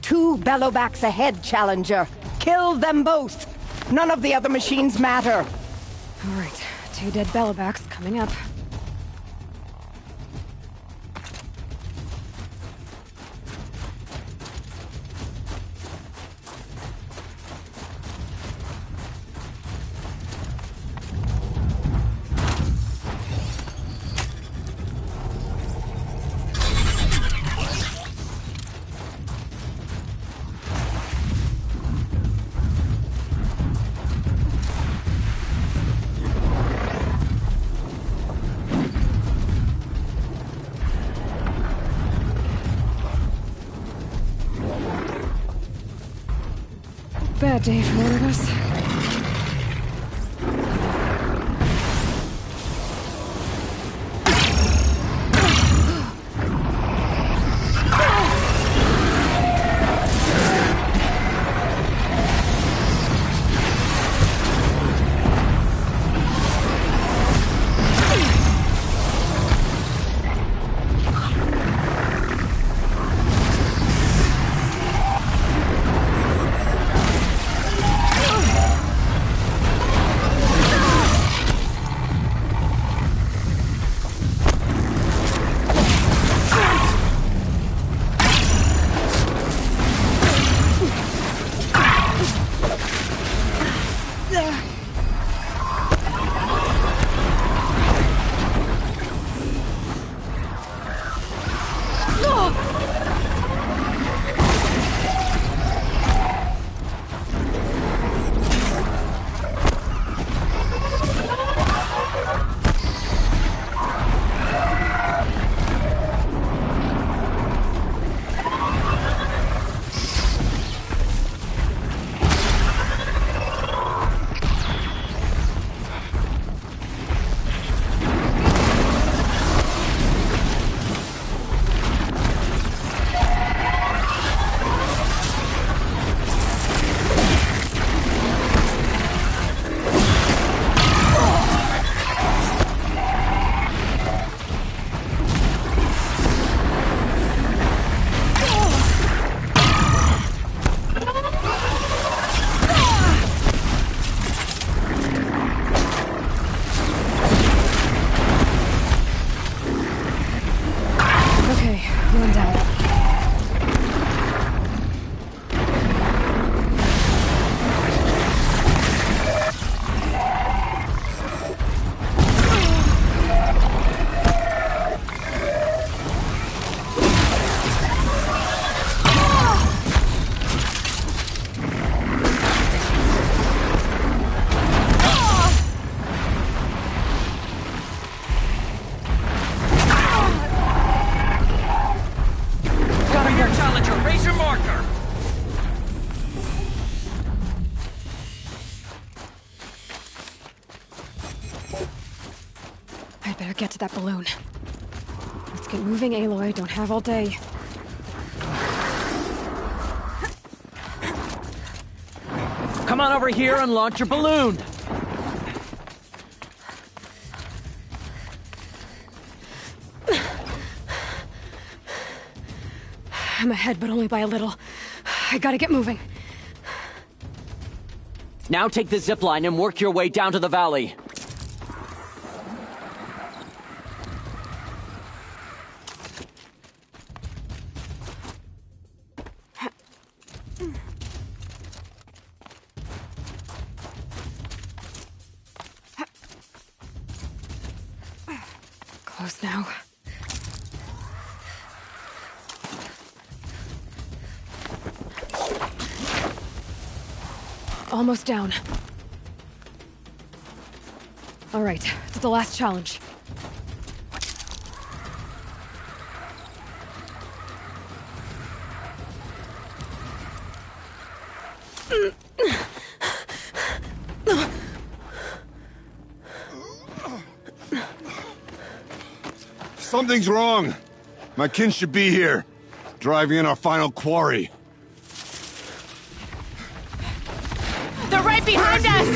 Two bellowbacks ahead, Challenger. Kill them both. None of the other machines matter. All right, 2 dead bellowbacks coming up. Bad day for one of us. Get to that balloon. Let's get moving, Aloy. Don't have all day. Come on over here and launch your balloon. I'm ahead, but only by a little. I gotta get moving. Now take the zip line and work your way down to the valley. Close now. Almost down. All right, to the last challenge. Something's wrong. My kin should be here, driving in our final quarry. They're right behind us!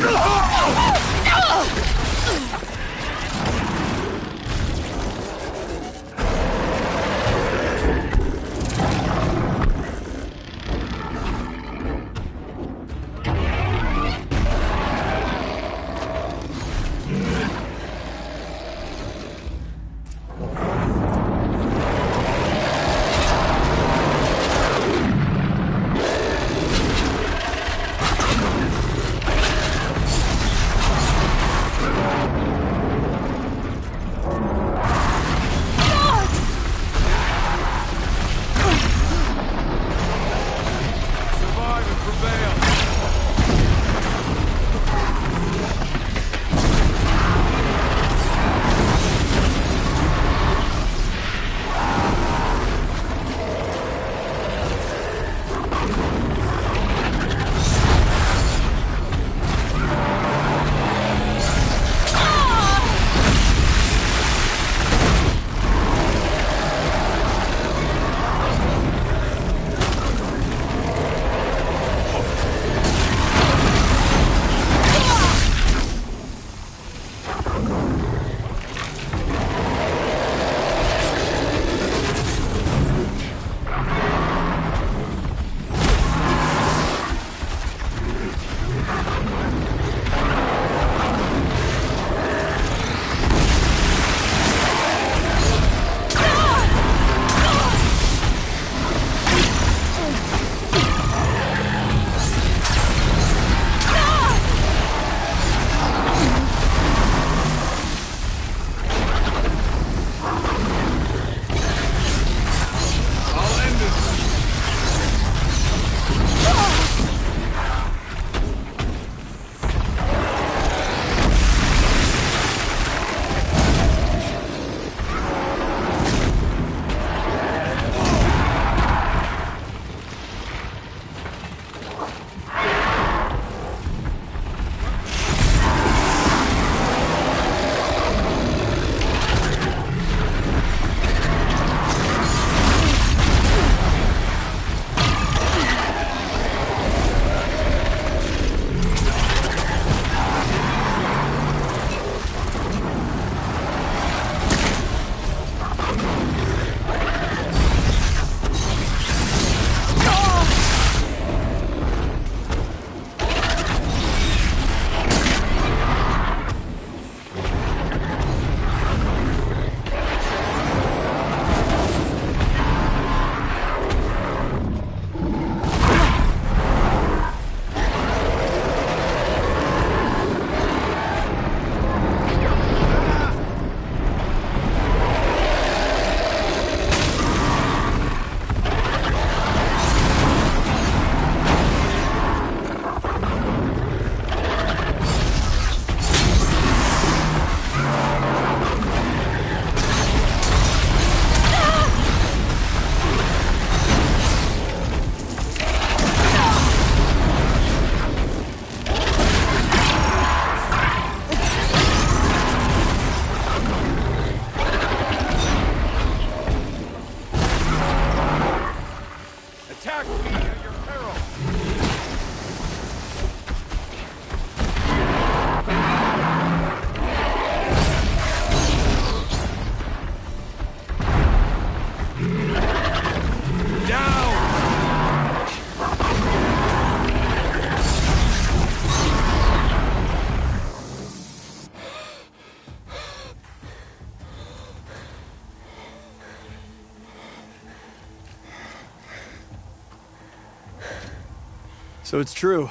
So it's true.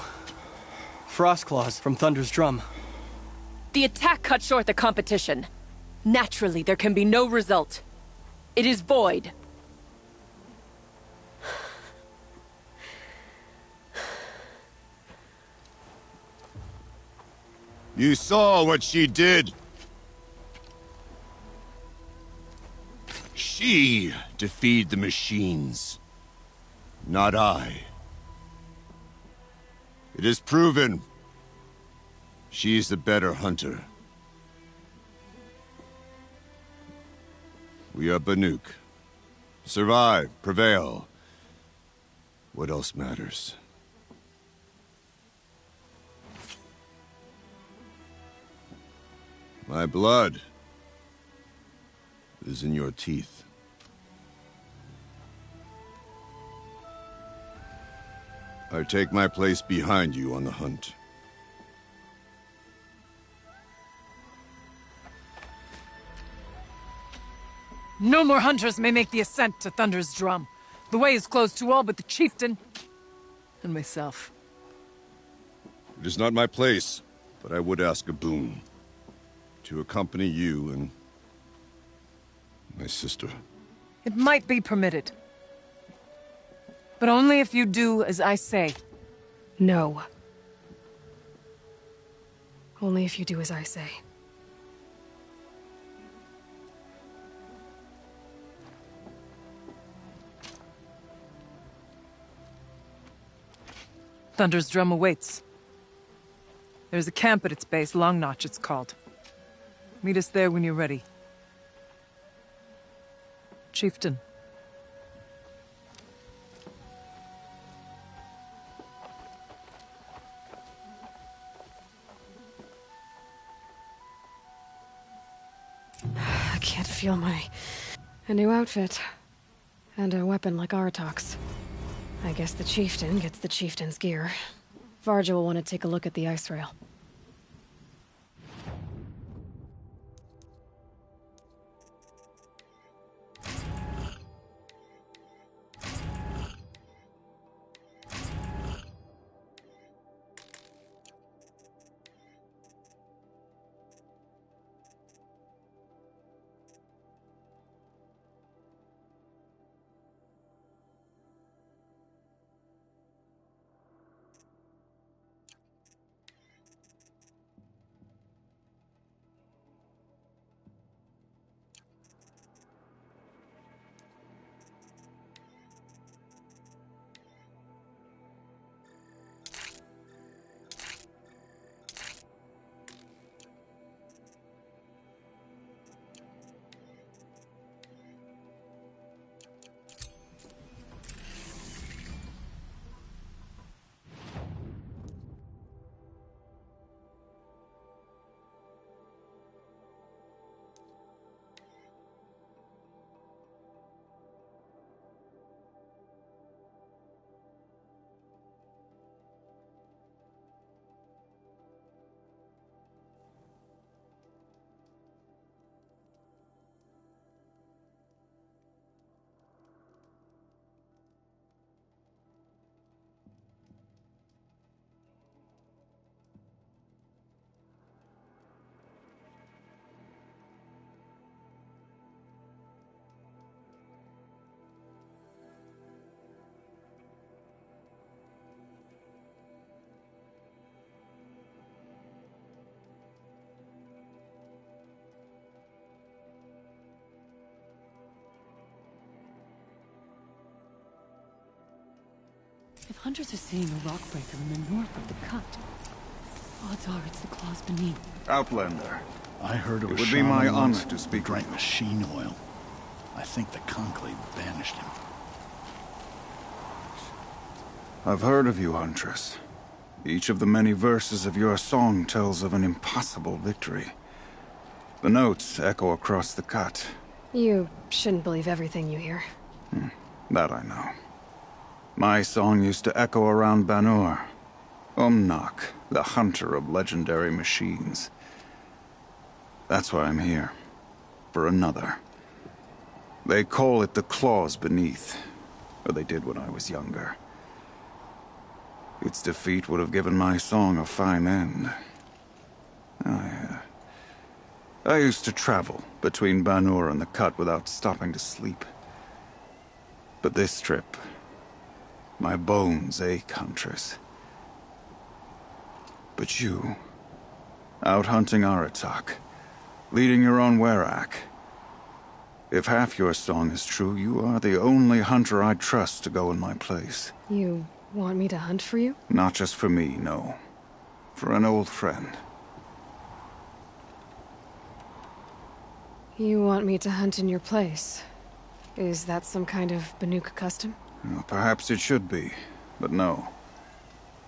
Frost claws from Thunder's drum. The attack cut short the competition. Naturally, there can be no result. It is void. You saw what she did. She defeated the machines, not I. It is proven. She is the better hunter. We are Banuk. Survive, prevail. What else matters? My blood is in your teeth. I take my place behind you on the hunt. No more hunters may make the ascent to Thunder's Drum. The way is closed to all but the chieftain and myself. It is not my place, but I would ask a boon. To accompany you and my sister. It might be permitted. But only if you do as I say. No. Only if you do as I say. Thunder's Drum awaits. There's a camp at its base, Long Notch it's called. Meet us there when you're ready. Chieftain. I can't feel a new outfit. And a weapon like Aratak's. I guess the chieftain gets the chieftain's gear. Varja will want to take a look at the ice rail. If hunters are seeing a rock breaker in the north of the cut, odds are it's the claws beneath. Outlander. I heard It would be my honor to speak drank machine oil. I think the Conclave banished him. I've heard of you, Huntress. Each of the many verses of your song tells of an impossible victory. The notes echo across the cut. You shouldn't believe everything you hear. That I know. My song used to echo around Banur. Umnak, the hunter of legendary machines. That's why I'm here. For another. They call it the claws beneath. Or they did when I was younger. Its defeat would have given my song a fine end. I used to travel between Banur and the cut without stopping to sleep. But this trip, my bones ache, Huntress. But you Out hunting Aratak. Leading your own werak. If half your song is true, you are the only hunter I'd trust to go in my place. You want me to hunt for you? Not just for me, no. For an old friend. You want me to hunt in your place? Is that some kind of Banuk custom? Well, perhaps it should be, but no.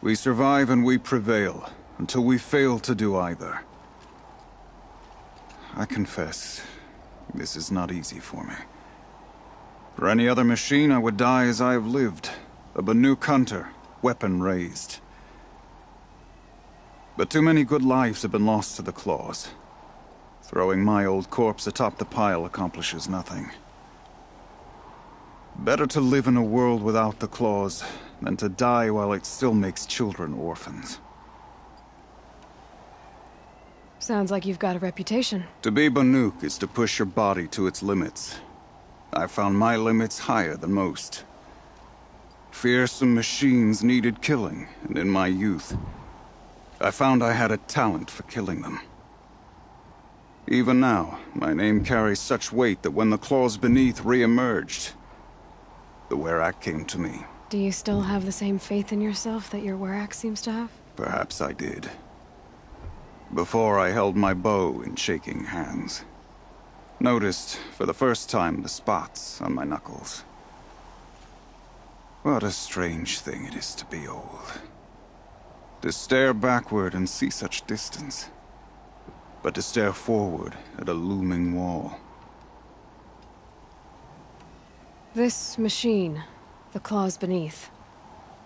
We survive and we prevail, until we fail to do either. I confess, this is not easy for me. For any other machine, I would die as I have lived. A Banuk hunter, weapon raised. But too many good lives have been lost to the claws. Throwing my old corpse atop the pile accomplishes nothing. Better to live in a world without the claws than to die while it still makes children orphans. Sounds like you've got a reputation. To be Banuk is to push your body to its limits. I found my limits higher than most. Fearsome machines needed killing, and in my youth, I found I had a talent for killing them. Even now, my name carries such weight that when the claws beneath re-emerged, the werak came to me. Do you still have the same faith in yourself that your werak seems to have? Perhaps I did. Before I held my bow in shaking hands. Noticed, for the first time, the spots on my knuckles. What a strange thing it is to be old. To stare backward and see such distance. But to stare forward at a looming wall. This machine, the claws beneath.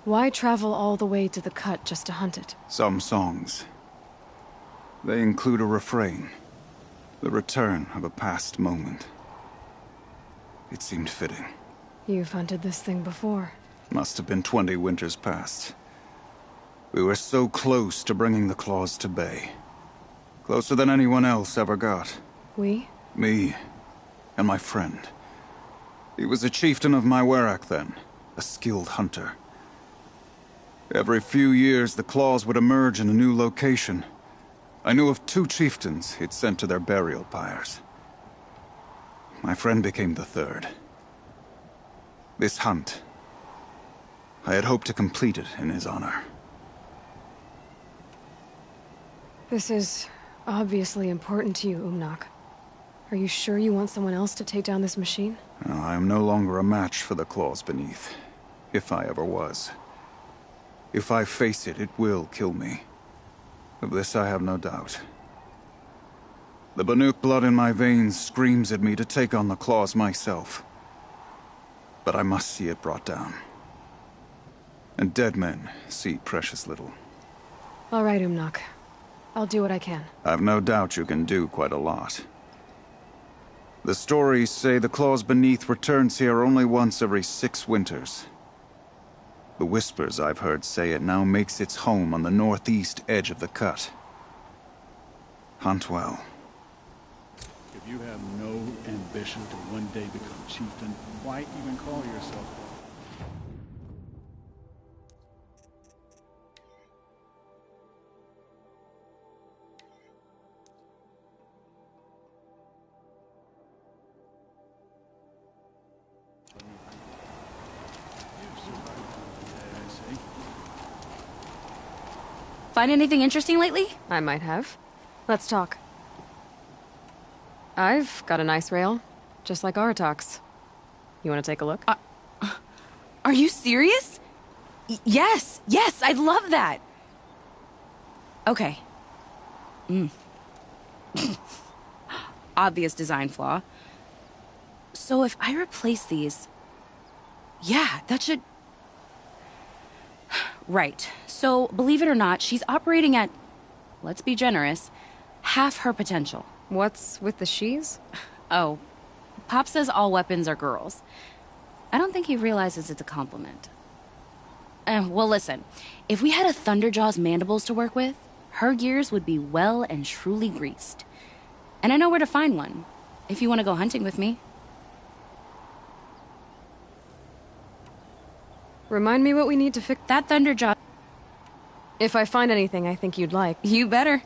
Why travel all the way to the cut just to hunt it? Some songs. They include a refrain. The return of a past moment. It seemed fitting. You've hunted this thing before. Must have been 20 winters past. We were so close to bringing the claws to bay. Closer than anyone else ever got. We? Me. And my friend. He was a chieftain of my werak then. A skilled hunter. Every few years, the claws would emerge in a new location. I knew of 2 chieftains he'd sent to their burial pyres. My friend became the 3rd. This hunt, I had hoped to complete it in his honor. This is obviously important to you, Umnak. Are you sure you want someone else to take down this machine? I am no longer a match for the claws beneath, if I ever was. If I face it, it will kill me. Of this I have no doubt. The Banuk blood in my veins screams at me to take on the claws myself. But I must see it brought down. And dead men see precious little. All right, Umnak. I'll do what I can. I've no doubt you can do quite a lot. The stories say the claws beneath returns here only once every 6 winters. The whispers I've heard say it now makes its home on the northeast edge of the cut. Hunt well. If you have no ambition to one day become chieftain, why even call yourself one? Find anything interesting lately? I might have. Let's talk. I've got a nice rail, just like Aratak's. You want to take a look? Are you serious? Yes, I'd love that. Okay. Obvious design flaw. So if I replace these... Yeah, that should... Right. So, believe it or not, she's operating at, let's be generous, half her potential. What's with the she's? Oh, Pop says all weapons are girls. I don't think he realizes it's a compliment. Well, listen. If we had a Thunderjaw's mandibles to work with, her gears would be well and truly greased. And I know where to find one, if you want to go hunting with me. Remind me what we need to fix that Thunderjaw. If I find anything I think you'd like. You better.